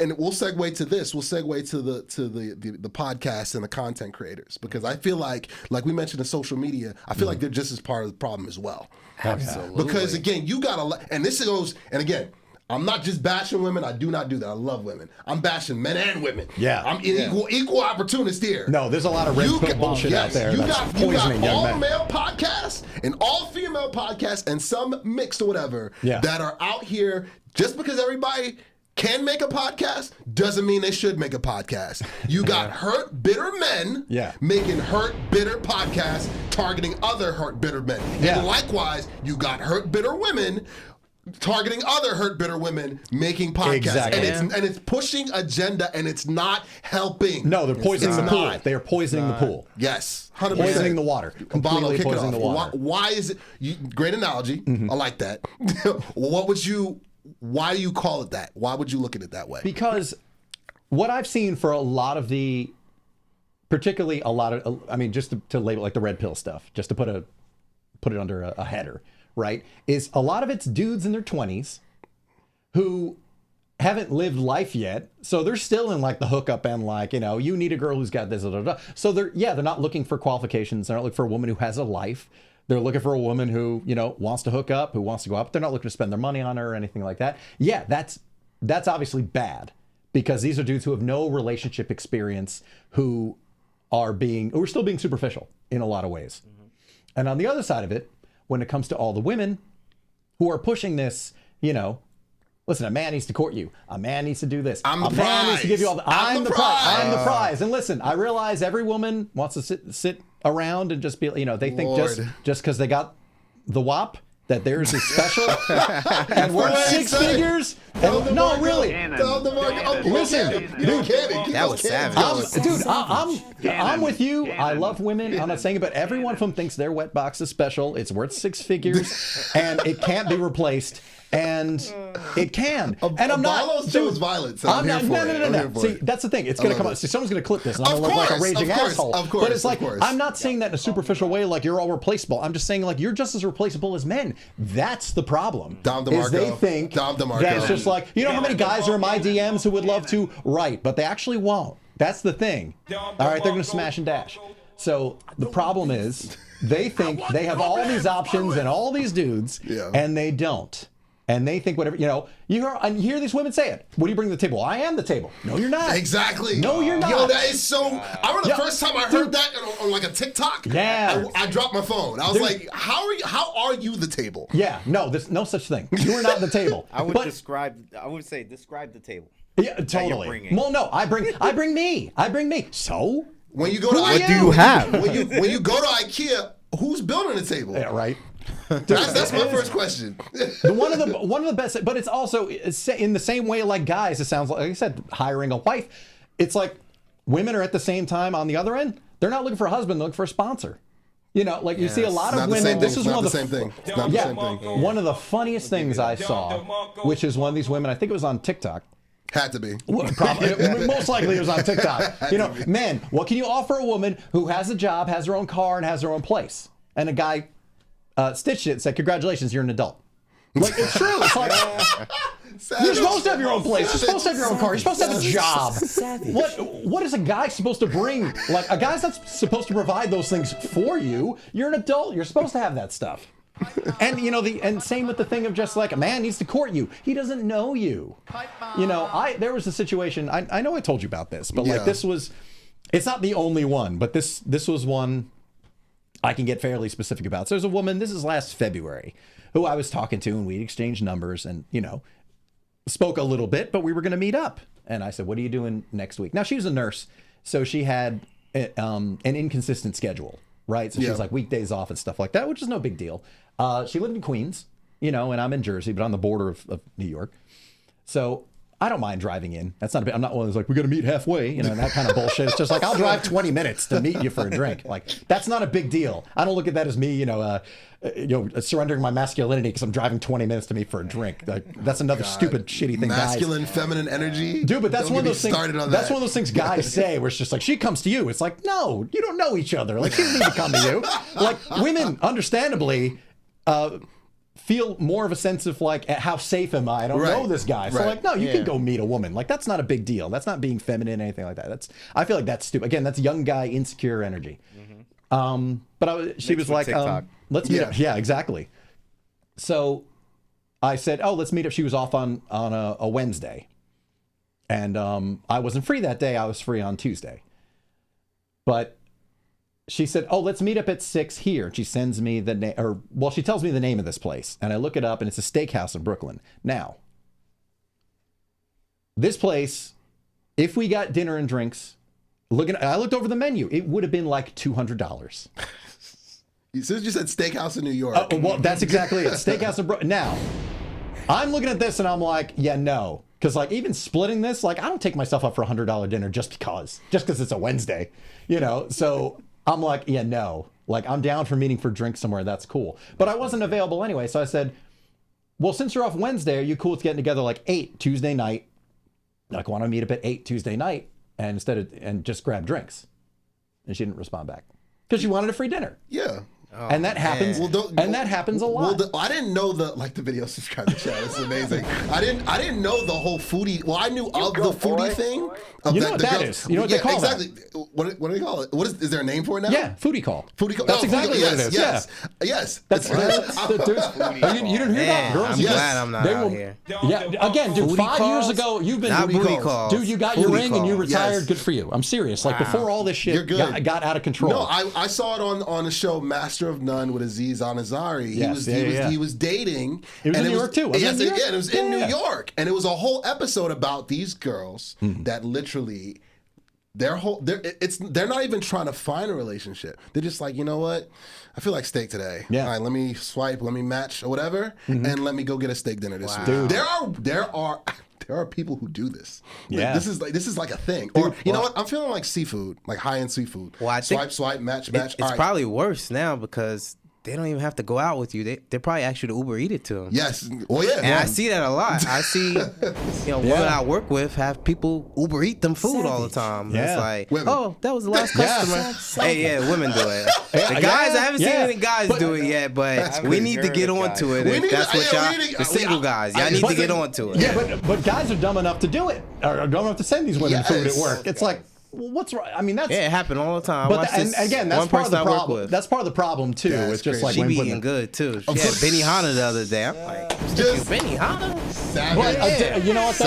and we'll segue to this. We'll segue to the podcast and the content creators, because I feel like we mentioned in social media, I feel like they're just as part of the problem as well. Absolutely. Because again, you gotta, and this goes, and again, I'm not just bashing women. I do not do that. I love women. I'm bashing men and women. Yeah. I'm an equal opportunist here. No, there's a lot of red pill bullshit out there. You that's got poisoning young all men. male podcasts and all female podcasts and some mixed or whatever that are out here. Just because everybody can make a podcast doesn't mean they should make a podcast. You got hurt, bitter men making hurt, bitter podcasts targeting other hurt, bitter men. And likewise, you got hurt, bitter women targeting other hurt, bitter women making podcasts. Exactly. And it's pushing agenda, and it's not helping. No, they're poisoning the pool. not. They are poisoning the pool. Yes, 100%. Poisoning the water. Completely kick it poisoning off. the water. Why is it? Great analogy. I like that. Why do you call it that? Why would you look at it that way? Because what I've seen for a lot of particularly a lot of, I mean, just to label like the red pill stuff, just to put it under a header, right? Is a lot of it's dudes in their 20s who haven't lived life yet, so they're still in like the hookup and like, you need a girl who's got this, blah, blah, blah. So they're not looking for qualifications. They're not looking for a woman who has a life. They're looking for a woman who, wants to hook up, who wants to go up. They're not looking to spend their money on her or anything like that. Yeah, that's obviously bad, because these are dudes who have no relationship experience, who are still being superficial in a lot of ways. And on the other side of it, when it comes to all the women who are pushing this, listen, a man needs to court you. A man needs to do this. I'm the a prize. man needs to give you all the. I'm the prize. I'm the prize. And listen, I realize every woman wants to sit around and just be, they think just because they got the WAP, that theirs is special and worth 6 figures. No, really. Listen, dude, That was savage. I'm with you. I love women. I'm not saying it, but every one of them thinks their wet box is special. It's worth 6 figures, and it can't be replaced. And it can. And I'm not. Shows violence. I'm not. No. See, that's the thing. It's going to come out. See, someone's going to clip this, and I'm going to look like a raging asshole. Of course. But it's like, I'm not saying that in a superficial way, like you're all replaceable. I'm just saying, like, you're just as replaceable as men. That's the problem. Dom DeMarco. Is they think that it's just like, how many guys are in my DMs who would love to write, but they actually won't. That's the thing. All right, they're going to smash and dash. So the problem is, they think they have all these options and all these dudes, and they don't. And they think whatever, you hear these women say it. What do you bring to the table? I am the table. No, you're not. Exactly. No, you're not. Yo, that is so. I remember the first time I heard that on like a TikTok. Yeah. I dropped my phone. I was like, how are you the table? Yeah. No, there's no such thing. You are not the table. I would say describe the table. Yeah, totally. Well, no, I bring me. So when you go to IKEA, what do you have? When you go to IKEA, who's building the table? Yeah, right. That's my first question. One of the best, but it's also in the same way like guys. It sounds like I said, hiring a wife. It's like women are at the same time on the other end. They're not looking for a husband; they're looking for a sponsor. You see a lot of women. This is one of the same thing. It's not the same thing. One of the funniest things I saw, which is one of these women. I think it was on TikTok. Had to be. Probably, most likely it was on TikTok. Men, what can you offer a woman who has a job, has her own car, and has her own place? And a guy stitched it and said, "Congratulations, you're an adult." Like, it's true. It's like, you're supposed to have your own place. You're supposed to have your own car. You're supposed to have a job. What is a guy supposed to bring? Like, a guy's not supposed to provide those things for you. You're an adult. You're supposed to have that stuff. And you know, and same with the thing of just like, a man needs to court you. He doesn't know you. You know, there was a situation. I know I told you about this, but like this was. It's not the only one, but this was one I can get fairly specific about. So there's a woman. This is last February, who I was talking to, and we'd exchanged numbers, and you know, spoke a little bit, but we were going to meet up. And I said, "What are you doing next week?" Now she was a nurse, so she had an inconsistent schedule, right? So she was like weekdays off and stuff like that, which is no big deal. She lived in Queens, you know, and I'm in Jersey, but on the border of New York. So I don't mind driving in. That's not a bit. I'm not one of those like, we're going to meet halfway, you know, and that kind of bullshit. It's just like, I'll drive 20 minutes to meet you for a drink. Like, that's not a big deal. I don't look at that as me, surrendering my masculinity because I'm driving 20 minutes to meet for a drink. Like, that's another stupid, shitty thing. Masculine, feminine energy. Dude, but that's one of those things. That's one of those things guys say where it's just like, she comes to you. It's like, no, you don't know each other. Like, she doesn't need to come to you. Like, women, understandably, feel more of a sense of like, how safe am I? I don't know this guy. So like, no, you can go meet a woman. Like, that's not a big deal. That's not being feminine, anything like that. I feel like that's stupid. Again, that's young guy insecure energy. But she was like, let's meet up. Yeah, exactly. So I said, oh, let's meet up. She was off on a Wednesday. And I wasn't free that day. I was free on Tuesday. But she said, oh, let's meet up at 6 here. She sends me the name, she tells me the name of this place. And I look it up, and it's a steakhouse in Brooklyn. Now, this place, if we got dinner and drinks, I looked over the menu, it would have been like $200. You said steakhouse in New York. Well, that's exactly it. Steakhouse in Brooklyn. Now, I'm looking at this, and I'm like, yeah, no. Because like, even splitting this, like, I don't take myself up for a $100 dinner just because it's a Wednesday, you know? So I'm like, yeah, no. Like, I'm down for meeting for drinks somewhere. That's cool. But I wasn't available anyway. So I said, well, since you're off Wednesday, are you cool with getting together like 8 Tuesday night? Like, want to meet up at 8 Tuesday night and just grab drinks? And she didn't respond back because she wanted a free dinner. Yeah. Oh, and that happens. That happens a lot. Well, I didn't know the video. Subscribe to the channel. This is amazing. I didn't know the whole foodie. Well, I knew of the foodie thing. You know what that is. You know what they call that. What do they call it? Is there a name for it now? Yeah, foodie call. Foodie call. That's exactly what it is. Yes. That's you didn't hear that, girls? I'm glad I'm not out here. Yeah, again, dude. 5 years ago, you've been booty calls. Dude, you got your ring and you retired. Good for you. I'm serious. Like, before all this shit got out of control. No, I saw it on the show Master of None with Aziz Ansari. He was dating. It was in New York too. Yes, it was in New York, and it was a whole episode about these girls that literally they're not even trying to find a relationship. They're just like, you know what? I feel like steak today. Yeah. All right, let me swipe, let me match or whatever, and let me go get a steak dinner this week. Dude. There are people who do this. Yeah. This is like a thing. Or you know what? I'm feeling like seafood, like high-end seafood. Well, I think swipe, match. It's probably worse now because they don't even have to go out with you. They probably ask you to Uber eat it to them. Yes. Well, yeah. And I see that a lot. I see, women I work with have people Uber eat them food all the time. Yeah. It's like, women. oh, that was the last customer. Hey, women do it. The guys, I haven't seen any guys do it yet, but we need to get onto it. That's what the single guys, y'all need to get onto it. Yeah, but guys are dumb enough to do it. Or dumb enough to send these women food at work. It's like, well, what's right? I mean, that's it happened all the time. But and again, that's part of the problem. That's part of the problem too. Yeah, it's just like she be eating good too. She had Benihana the other day. I'm like, Benihana. You know what?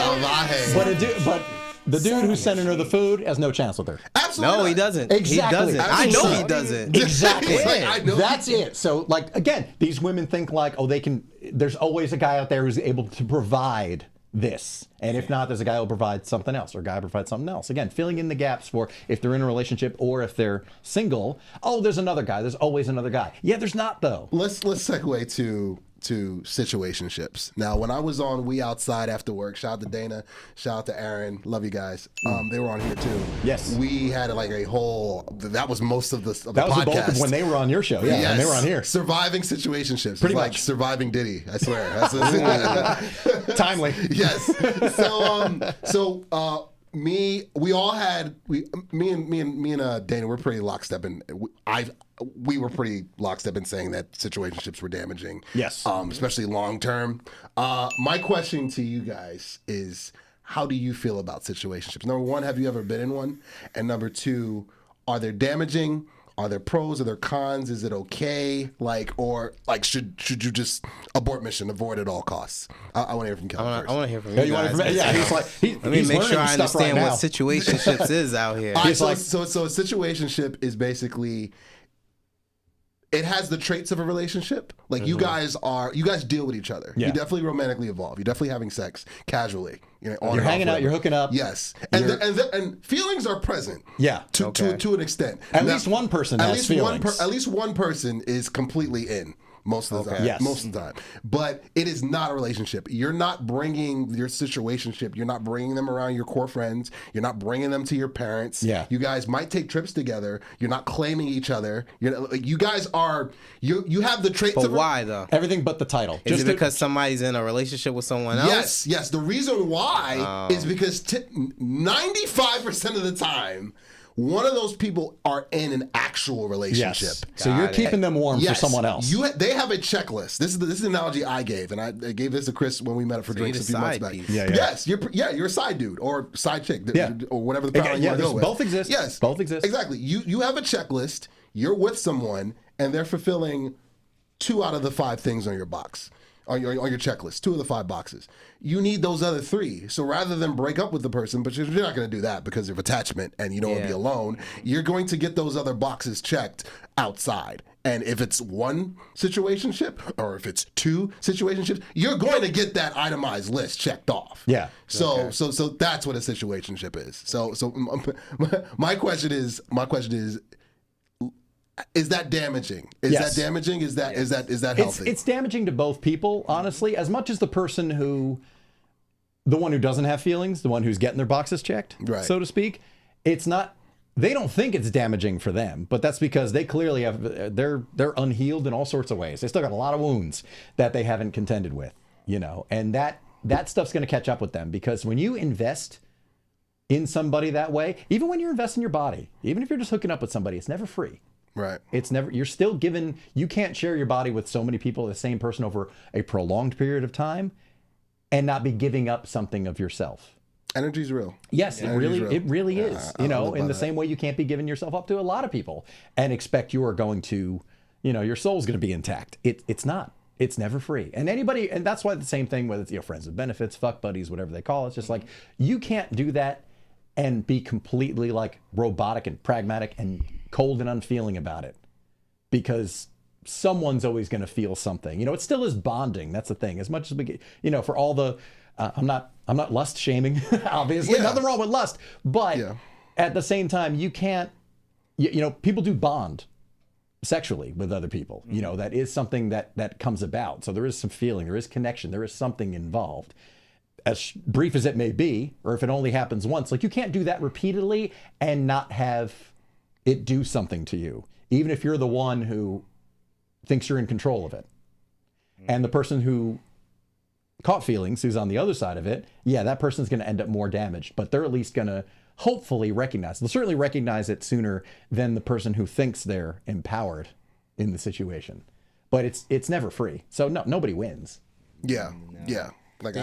But the dude who's sending her the food has no chance with her. Absolutely. No, he doesn't. Exactly. He doesn't. I know he doesn't. Exactly. I know That's it. So, like, again, these women think like, oh, they can. There's always a guy out there who's able to provide this, and if not, there's a guy who'll provide something else, or a guy will provide something else. Again, filling in the gaps for if they're in a relationship or if they're single. Oh, there's another guy. There's always another guy. Yeah, there's not though. Let's segue to situationships. Now, when I was on We Outside After Work, shout out to Dana, shout out to Aaron, love you guys. They were on here too. Yes, we had like a whole. That was most of the that was podcast. The bulk of when they were on your show. Yeah, when they were on here. Surviving situationships. Pretty much. Like surviving Diddy. I swear. Timely. Yes. So me and Dana were pretty lockstep in. We were pretty lockstep in saying that situationships were damaging. Yes. Especially long term. My question to you guys is, how do you feel about situationships? Number one, have you ever been in one? And number two, are they damaging? Are there pros? Are there cons? Is it okay? Should you just abort mission, avoid at all costs? I want to hear from Kevin first. I want to hear from you guys. He's like, Let me make sure I understand what situationships is out here. All right, so a situationship is basically, it has the traits of a relationship. Like you guys deal with each other. Yeah. You definitely romantically evolve. You're definitely having sex casually. You're hanging out. You're hooking up. Yes, and feelings are present. Yeah. To an extent. At least one person has feelings. At least one person is completely in. Most of the time. Yes. Most of the time. But it is not a relationship. You're not bringing your situationship. You're not bringing them around your core friends. You're not bringing them to your parents. Yeah. You guys might take trips together. You're not claiming each other. You guys are, you have the traits But of... why, though? Everything but the title. Is it because somebody's in a relationship with someone else? Yes. The reason why is because 95% of the time, one of those people are in an actual relationship. Yes. So you're keeping them warm for someone else. They have a checklist. This is the analogy I gave, and I gave this to Chris when we met up for drinks a few months back. Yeah. Yes, you're a side dude or side chick, or whatever the power you want to go with. Both exist. Yes, both exist. Exactly. You have a checklist. You're with someone, and they're fulfilling 2 out of the 5 things on your box. On your checklist, 2 of the 5 boxes. You need those other 3. So rather than break up with the person, but you're not going to do that because of attachment and you don't want to be alone, you're going to get those other boxes checked outside. And if it's 1 situationship or if it's 2 situationships, you're going to get that itemized list checked off. Yeah. So that's what a situationship is. So my question is. Is that damaging? Is that damaging? Is that healthy? It's damaging to both people, honestly, as much as the one who doesn't have feelings, the one who's getting their boxes checked, so to speak. It's not. They don't think it's damaging for them, but that's because they clearly have they're unhealed in all sorts of ways. They still got a lot of wounds that they haven't contended with, and that stuff's going to catch up with them, because when you invest in somebody that way, even when you're investing your body, even if you're just hooking up with somebody, it's never free. Right. It's never, you're still given, you can't share your body with so many people, the same person over a prolonged period of time and not be giving up something of yourself. Energy's real. Yes, it really is. In the same way you can't be giving yourself up to a lot of people and expect you are going to, your soul's going to be intact. It's not. It's never free. And that's why the same thing with friends with benefits, fuck buddies, whatever they call it. It's just like, you can't do that and be completely like robotic and pragmatic and cold and unfeeling about it, because someone's always going to feel something. It still is bonding. That's the thing. As much as we get, for all the, I'm not lust shaming, obviously. Nothing wrong with lust, but at the same time, you can't, people do bond sexually with other people. That is something that comes about. So there is some feeling, there is connection, there is something involved. As brief as it may be, or if it only happens once, like, you can't do that repeatedly and not have it do something to you, even if you're the one who thinks you're in control of it. And the person who caught feelings, who's on the other side of it, that person's going to end up more damaged, but they're at least going to hopefully recognize, they'll certainly recognize it sooner than the person who thinks they're empowered in the situation. But it's never free. So nobody wins. Yeah. Like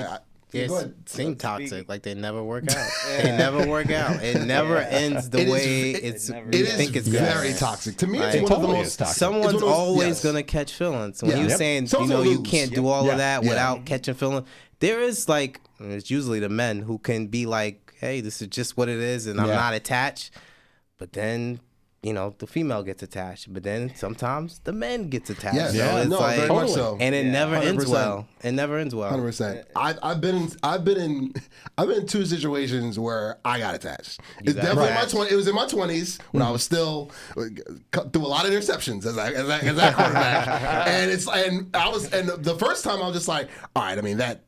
seem toxic. Like, they never work out. They never work out. It never ends the way you think it's going. Very toxic. To me, it's It one of the totally most is toxic. Someone's always gonna catch feelings. When you're saying, you can't do all of that without catching feelings, there is, like, it's usually the men who can be like, hey, this is just what it is, and I'm not attached. But then, the female gets attached, but then sometimes the men gets attached. Yes. So it's like, very much so. And it never ends 100%. well. It never ends well. 100%. I've been in 2 situations where I got attached. It's definitely it was in my 20s when I was still through a lot of interceptions as that quarterback. and the first time I was just like, all right, I mean I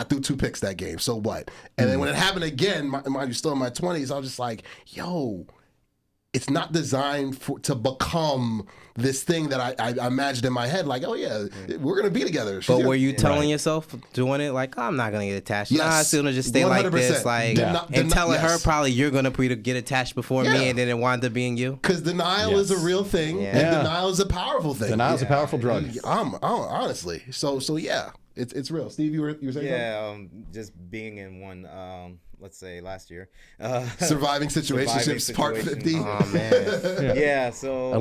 threw 2 picks that game, so what? And then when it happened again, mind you, still in my 20s, I was just like, yo, it's not designed to become this thing that I imagined in my head, like, oh yeah, we're gonna be together. But were you telling yourself doing it like, oh, I'm not gonna get attached? Yes. Nah, I still gonna just stay 100%. Like this, like, and telling her probably you're gonna get attached before me, and then it wound up being you. Because denial is a real thing, and denial is a powerful thing. Denial is a powerful drug. Honestly, so yeah, it's real. Steve, you were saying just being in one. Let's say last year, surviving situationships part 50. Oh man, yeah. So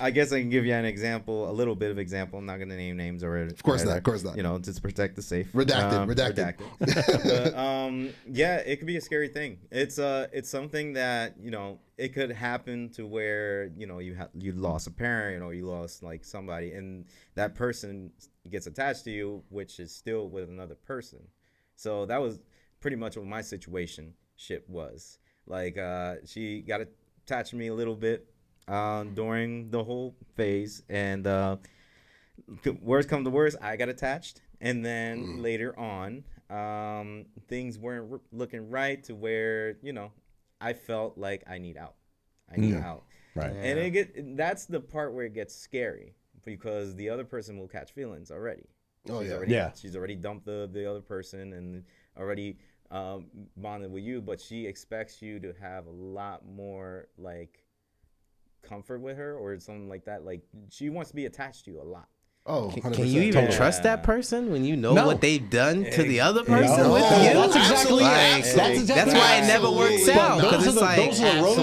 I guess I can give you an example, a little bit of example. I'm not going to name names or of course not. You know, just protect the safe. Redacted. But, yeah, it could be a scary thing. It's something that, you know, it could happen to where, you know, you lost a parent or you lost like somebody, and that person gets attached to you, which is still with another person. So that was pretty much what my situationship was. Like, she got attached to me a little bit during the whole phase, and worst come to worst, I got attached, and then later on, things weren't looking right to where, you know, I felt like I need out. Right. And that's the part where it gets scary, because the other person will catch feelings already. She's already dumped the other person and already bonded with you, but she expects you to have a lot more like comfort with her or something like that. Like, she wants to be attached to you a lot. Oh, can you even trust that person when you know what they've done to the other person with you? That's exactly that's why it never works out. Because it's like,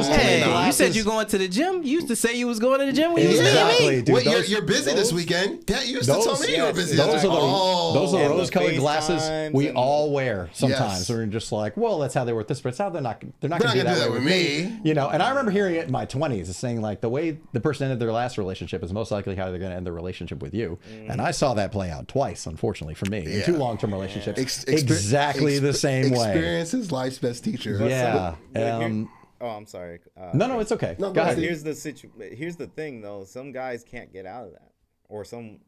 hey, you said you're going to the gym. You used to say you was going to the gym when you was leaving me. Wait, you're busy this weekend? Yeah, you used to tell me you were busy. Those are the rose-colored glasses we all wear sometimes. We're just like, well, that's how they were with this, but it's how they're not going to do that with me. You know, and I remember hearing it in my 20s, saying like the way the person ended their last relationship is most likely how they're going to end their relationship with you. And I saw that play out twice, unfortunately, for me. In 2 long-term relationships. Exactly the same way. Experience is life's best teacher. Yeah. I'm sorry. No, it's okay. No, go ahead. Here's the thing, though. Some guys can't get out of that. Or some,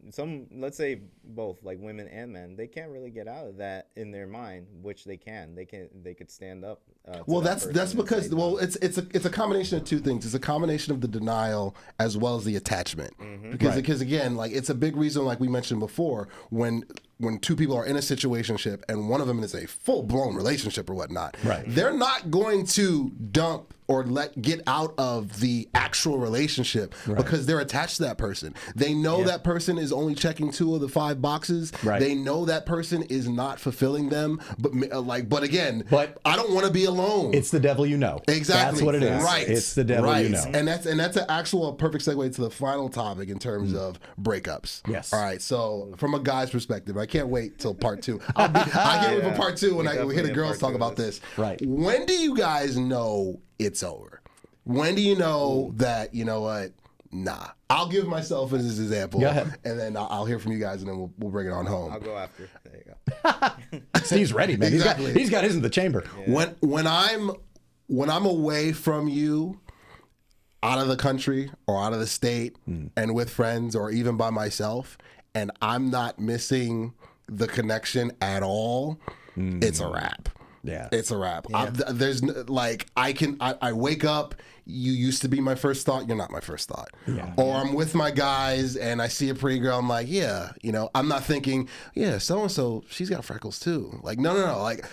let's say both, like women and men, they can't really get out of that in their mind, which they can. They could stand up. Well, that's because it's a combination of 2 things. It's a combination of the denial as well as the attachment. Because again, like, it's a big reason, like we mentioned before, when 2 people are in a situationship and one of them is a full-blown relationship or whatnot, they're not going to dump or get out of the actual relationship because they're attached to that person. They know that person is only checking 2 of the 5 boxes. They know that person is not fulfilling them. But again, I don't want to be alone. It's the devil you know. Exactly. That's what it is. Right. It's the devil you know. And that's a perfect segue to the final topic in terms of breakups. Yes. All right. So from a guy's perspective, I can't wait till part 2. I can't wait for part 2 when we hear the girls talk about this. Right. When do you guys know it's over? When do you know that, you know what, nah? I'll give myself as an example. Go ahead. And then I'll hear from you guys, and then we'll bring it on home. I'll go after. There you go. Steve's ready, man. Exactly. He's got his in the chamber. Yeah. When I'm away from you, out of the country or out of the state, and with friends or even by myself, and I'm not missing the connection at all, it's a wrap. Yeah, it's a wrap. Yeah. I wake up. You used to be my first thought. You're not my first thought. Yeah. Or I'm with my guys and I see a pretty girl. I'm like, yeah, you know. I'm not thinking, yeah, so and so, she's got freckles too. Like, no. Like,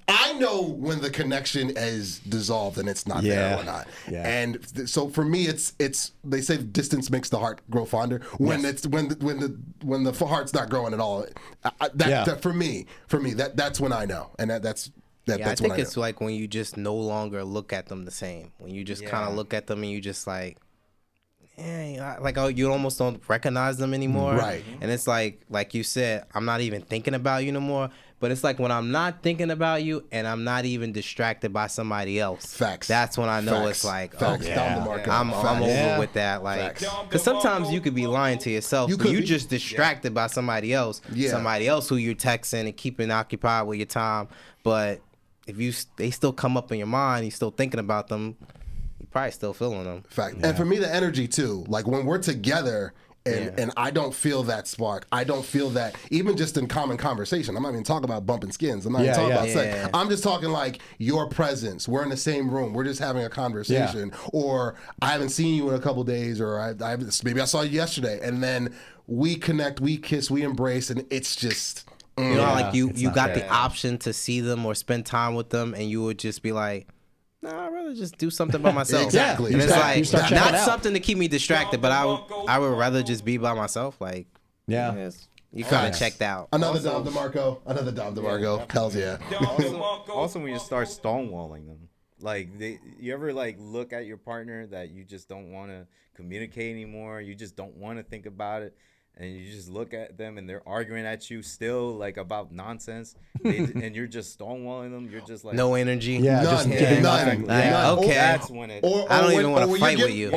I know when the connection is dissolved and it's not there or not. Yeah. And so for me, it's they say distance makes the heart grow fonder. When when the heart's not growing at all. That for me, that's when I know, and that's. I think it's like when you just no longer look at them the same. When you just kind of look at them and you just like, you almost don't recognize them anymore. Right. And it's like you said, I'm not even thinking about you no more. But it's like when I'm not thinking about you and I'm not even distracted by somebody else. Facts. That's when I know it's like, Facts. okay, Down the market. I'm over with that. Like, because sometimes you could be lying to yourself. You're just distracted by somebody else. Yeah. Somebody else who you're texting and keeping occupied with your time. But if they still come up in your mind, you're still thinking about them, you're probably still feeling them. Fact. Yeah. And for me, the energy too. Like when we're together, And I don't feel that spark. I don't feel that even just in common conversation. I'm not even talking about bumping skins. I'm not even talking about sex. I'm just talking like your presence. We're in the same room. We're just having a conversation. Or I haven't seen you in a couple days, or maybe I saw you yesterday, and then we connect, we kiss, we embrace, and it's just. You know, like you got the option to see them or spend time with them, and you would just be like, nah, I'd rather just do something by myself. Exactly. And it's like, not out. something to keep me distracted, but I would rather just be by myself. Like, you kind of checked out. Another Dom DeMarco. Hells yeah. Also, when you start stonewalling them, like you ever like look at your partner that you just don't want to communicate anymore, you just don't want to think about it, and you just look at them and they're arguing at you still like about nonsense, and you're just stonewalling them. You're just like no energy. Yeah, None. Like, okay. That's when it. I don't even want to fight with you.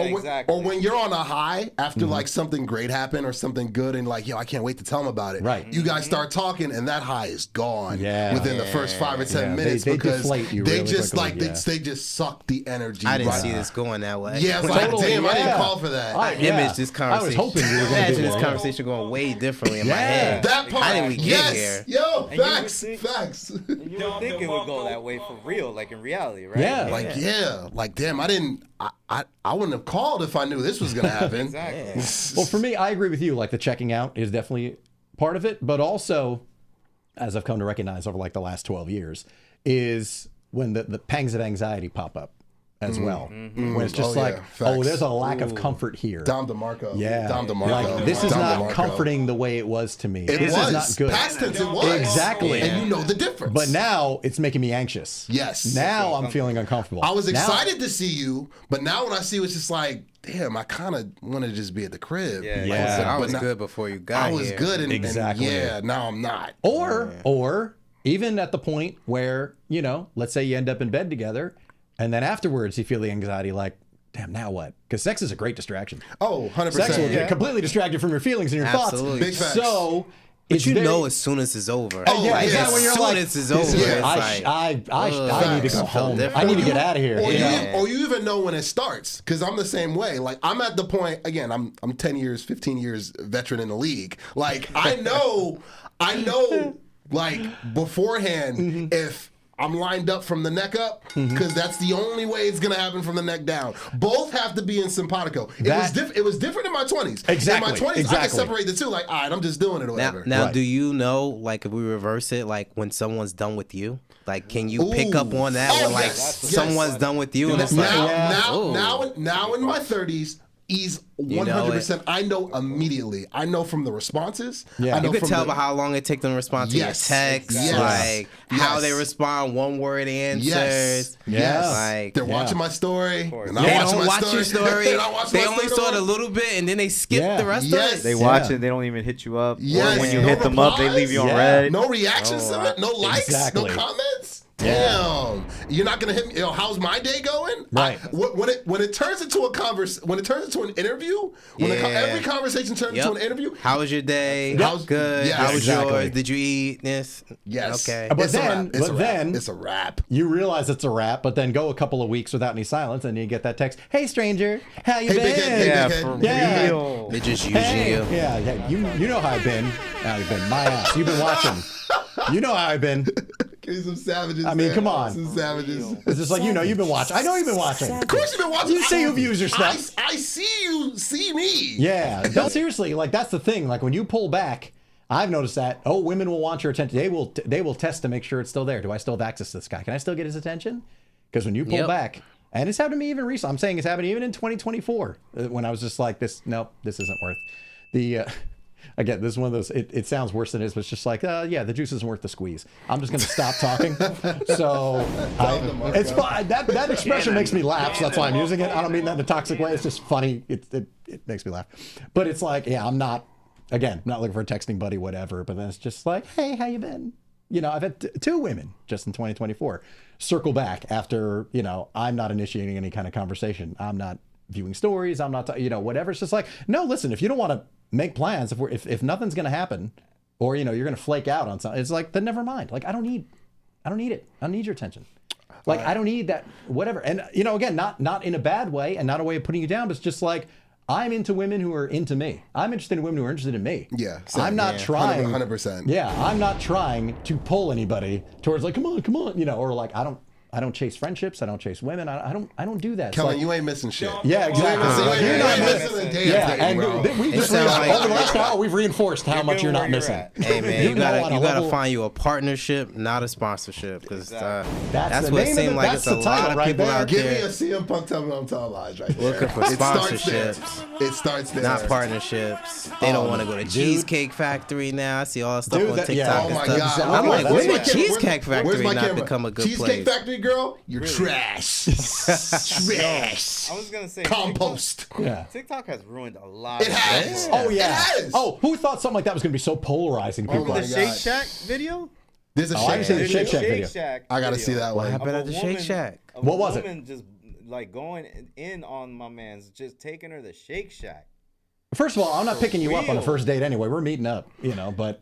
Or when you're on a high after like something great happened or something good, and like, yo, I can't wait to tell them about it. Right. You guys start talking, and that high is gone within the first 5 or 10 minutes they because deflate you they really just quickly, they just suck the energy. I didn't see this going that way. Yeah, it's like, damn, I didn't call for that. Image this conversation. I was hoping you were going to Imagine do this that. conversation going way differently in my head. That part. How did we get here? Yo, And you would facts. think- Facts. You would think it would go that way for real, like in reality, right? Yeah. Like damn, I wouldn't have called if I knew this was gonna happen. Exactly. Well, for me, I agree with you. Like the checking out is definitely part of it, but also, as I've come to recognize over like the last 12 years, is when the pangs of anxiety pop up as well. When it's just facts. there's a lack of comfort here. Dom DeMarco. Yeah. Dom DeMarco. Like, this is Dom not DeMarco. comforting the way it was to me. It This was. is not good. Past tense, it was. Exactly. And you know the difference. But now it's making me anxious. Yes. Now I'm feeling uncomfortable. I was Now- excited to see you, but now when I see you, it's just like, damn, I kind of want to just be at the crib. Yeah. Like I said, I but was now- good before you got I was here. good. And Exactly. now I'm not. Or even at the point where, let's say you end up in bed together, and then afterwards you feel the anxiety like, damn, now what? Because sex is a great distraction. Oh, 100%. Sex will get completely distracted from your feelings and your Absolutely. thoughts. Big facts. So, But it's you very- know as soon as it's over. Oh, yeah, as when you're soon like, as it's over, Yeah, it's I need to go I feel home. different. I need to get out of here. Or you even know when it starts, because I'm the same way. Like I'm at the point again. I'm 10 years, 15 years veteran in the league. Like I know, like beforehand if I'm lined up from the neck up, because that's the only way it's gonna happen from the neck down. Both have to be in simpatico. It was different in my 20s. Exactly. In my 20s, I could Exactly. separate the two. Like, all right, I'm just doing it or whatever. Now, Right. do you know, like, if we reverse it, like, when someone's done with you? Like, can you pick up on that Oh, when, like, yes. someone's done with you and it's like, Now in my 30s, he's 100%. I know immediately. I know from the responses. Yeah. I know you could from tell the, by how long it takes them to respond to Yes. your texts, Yes. like how Yes. they respond, one word answers. Yes. Yes. Like, They're watching my story. And I'm they watching don't my watch your story. They're not watching They my only story. saw it a little bit and then they skip the rest Yes. of it. They watch it. They don't even hit you up. Yes. Or when you No hit them up, they leave you on replies? red. No reactions to it. No likes. Exactly. No comments. Damn, you're not gonna hit me. How's my day going? Right. When it turns into a when it turns into an interview, when every conversation turns into an interview. How was your day? How's- Good. Yes. How was Exactly. yours? Did you eat this? Yes. Okay. But It's a then- wrap. It's but a wrap. then- it's a wrap. You realize it's a wrap, but then go a couple of weeks without any silence, and you get that text, "Hey, stranger, how you Hey, been?" big head, hey, Yeah, big head. for Yeah. real. They just using Hey, you. yeah, you know how I've been. How you've been, my ass. You've been watching. You know how I've been. Give me some savages. I mean, man. come on. Some savages. It's just like, you've been watching. I know you've been watching. Of course you've been watching. You say who views your stuff. I see you. See me. Yeah, no, seriously, like that's the thing. Like when you pull back, I've noticed that. Oh, women will want your attention. They will test to make sure it's still there. Do I still have access to this guy? Can I still get his attention? Because when you pull back, and it's happened to me even recently. I'm saying it's happened even in 2024 when I was just like, this isn't worth the. Again, this is one of those. It sounds worse than it is, but it's just like, the juice isn't worth the squeeze. I'm just going to stop talking. So it's fine. That expression makes me laugh. So that's why I'm using it. I don't mean that in a toxic way. It's just funny. It makes me laugh. But it's like, I'm not looking for a texting buddy, whatever. But then it's just like, hey, how you been? I've had two women just in 2024 circle back after, I'm not initiating any kind of conversation. I'm not viewing stories. I'm not, whatever. It's just like, no, listen, if you don't want to make plans, if nothing's going to happen, or, you're going to flake out on something, it's like, then never mind. Like, I don't need it. I don't need your attention. Like, I don't need that, whatever. And, again, not in a bad way and not a way of putting you down, but it's just like, I'm into women who are into me. I'm interested in women who are interested in me. Yeah, same. I'm not Yeah. trying 100%. Yeah, I'm not trying to pull anybody towards like, come on, you know, or like I don't chase friendships. I don't chase women. I don't do that. It's Kellen, like, you ain't missing shit. yeah, exactly. You You're ain't not missing missing. a damn Yeah, thing, and bro. we just sounds realized like- over the last hour we've reinforced how much good you're where not you're missing. at. Hey man, you know, on gotta a you gotta level- find you a partnership, not a sponsorship, because that's the what it name of seemed it. like. That's It's a the lot title of right people there. out Give me there a CM Punk, tell me I'm telling lies right there. looking for It starts there. sponsorships, It starts there. not partnerships. They don't want to go to Cheesecake Factory now. I see all that stuff Dude, on that- TikTok yeah. Oh and my stuff. God. I'm like, Where's when my did camera? Cheesecake Where's Factory my not camera? become a good Cheesecake place? Factory girl, you're trash. Trash. I was gonna say Compost. Yeah. TikTok has ruined a lot. It of has. things. Oh yeah. It has. Oh, who thought something like that was going to be so polarizing to people? my The God. Shake Shack video. There's a Oh, I shake haven't seen the shack. Shake Shack Shake video. Shack I gotta video see that What one. happened of at the a Shake woman- Shack? of What a was it? woman just like going in on my man's, just taking her to Shake Shack. First of all, I'm not picking you up on a real. first date anyway. We're meeting up, you know, but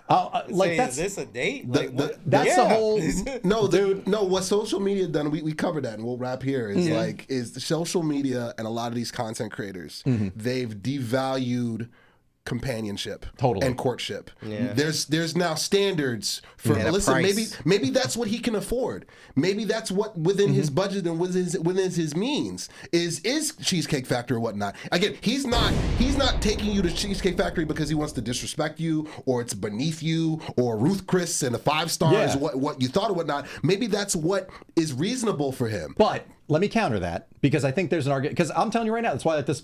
like Saying, that's is this a date? The- Like, the- what? that's the whole No, dude. no. What social media done? We covered that, and we'll wrap here. Is like is the social media and a lot of these content creators. They've devalued companionship Totally. and courtship. Yeah. There's now standards for And a listen. price. Maybe that's what he can afford. Maybe that's what within his budget and within his means is Cheesecake Factory or whatnot. Again, he's not taking you to Cheesecake Factory because he wants to disrespect you or it's beneath you or Ruth Chris and the 5 stars Yeah. what you thought or whatnot. Maybe that's what is reasonable for him. But let me counter that because I think there's an argument. Because I'm telling you right now, that's why this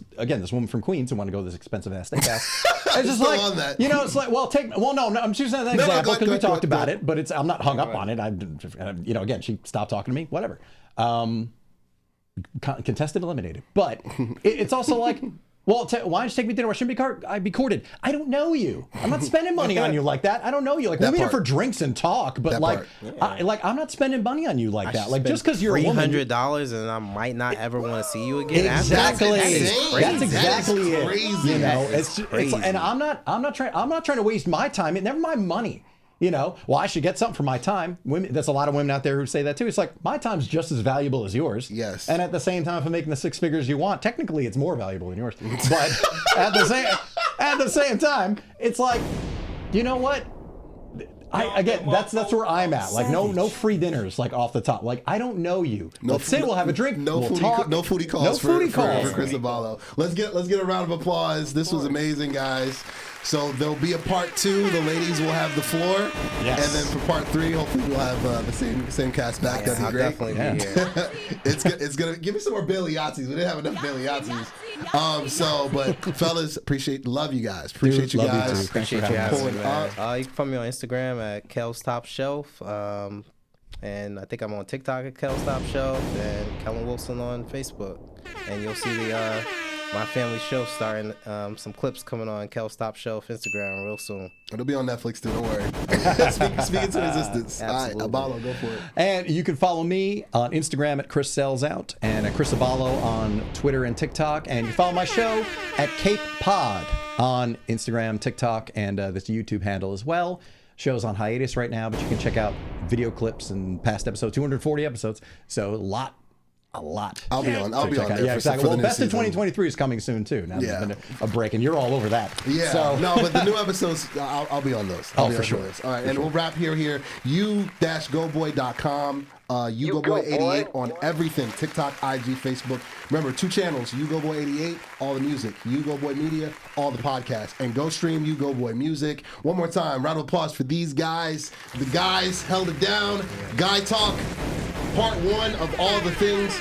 woman from Queens who wanted to go to this expensive ass steakhouse. It's just Still like on that. you know, it's like no, I'm choosing that No, example go because we ahead, talked go about ahead. it. But I'm not hung up on it. You know, again, she stopped talking to me. Whatever. Contested, eliminated. But it's also like. Well, why don't you take me to dinner? I shouldn't I'd be courted. I don't know you. I'm not spending money on you like that. I don't know you. Like we'll meet up for drinks and talk, but That like, part. I'm not spending money on you like that. Like just because you're a woman. $300 and I might not ever want to see you again. Exactly. After that is insane. crazy. That's exactly That is it. crazy. You know, That is it's crazy. and I'm not trying to waste my time. Never mind money. You know, well, I should get something for my time. Women, there's a lot of women out there who say that too. It's like my time's just as valuable as yours. Yes. And at the same time, if I'm making the 6 figures you want, technically it's more valuable than yours. But at the same time, it's like, you know what? That's where I'm at. Like no free dinners like off the top. Like I don't know you. Let's sit, we'll have a drink. No we'll foodie, talk. no foodie calls. No for, foodie for, calls. for Chris Zavallo. Let's get a round of applause. This was amazing, guys. So there'll be a part 2. The ladies will have the floor, Yes. and then for part 3, hopefully we'll have the same cast back. Yeah, That'd I'll be great. definitely be here. It's gonna give me some more Bailey Yahtzees. We didn't have enough Bailey Yahtzees. But fellas, love you guys. Appreciate you love you guys. too. Appreciate Thanks you for having having me. me, Pulling man. You can find me on Instagram at Kel's Top Shelf. And I think I'm on TikTok at Kel's Top Shelf and Kellen Wilson on Facebook. And you'll see the my family show starring some clips coming on Kel's Top Shelf Instagram real soon. It'll be on Netflix too. Don't worry. Speaking to existence. All right, Absolutely. Abalo, go for it. And you can follow me on Instagram at Chris Sells Out and at Chris Abalo on Twitter and TikTok. And you follow my show at Cape Pod on Instagram, TikTok, and this YouTube handle as well. Show's on hiatus right now, but you can check out video clips and past episodes, 240 episodes. So a lot. I'll be on Check there. out. Yeah, exactly. For Well, the Best new of season. 2023 is coming soon too. Now Yeah. there's been a break, and you're all over that. Yeah, So, no, but the new episodes, I'll be on those. I'll Oh, be for on sure. those. All right, and we'll wrap here. U-Goboy.com, U-Goboy88 on everything, TikTok, IG, Facebook. Remember, 2 channels, U-Goboy88, all the music, U-Goboy Media, all the podcasts, and go stream U-Goboy Music. One more time, round of applause for these guys. The guys held it down. Guy Talk, part 1 of all the things.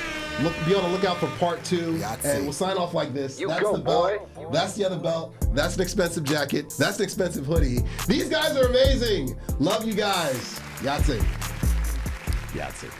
Be on the lookout for part 2, and we'll sign off like this. You That's go, the belt. boy. That's the other belt. That's an expensive jacket. That's an expensive hoodie. These guys are amazing. Love you guys. Yahtzee. yeah, that's it.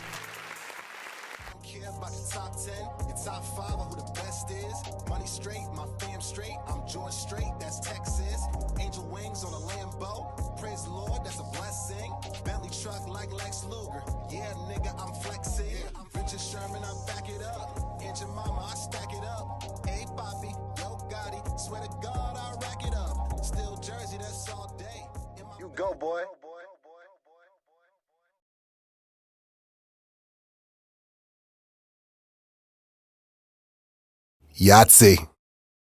Don't care about the top 10, your top 5, or who the best is. Money straight, my fam straight. I'm George straight, that's Texas. Angel wings on a Lambo. Praise the Lord, that's a blessing. Bentley truck like Lex Luger. Yeah, nigga, I'm flexing. Richard Sherman, I back it up. And your mama, I stack it up. Hey, Bobby, yo, Gotti. Swear to God, I rack it up. Still Jersey, that's all day. You go, boy. Yahtzee.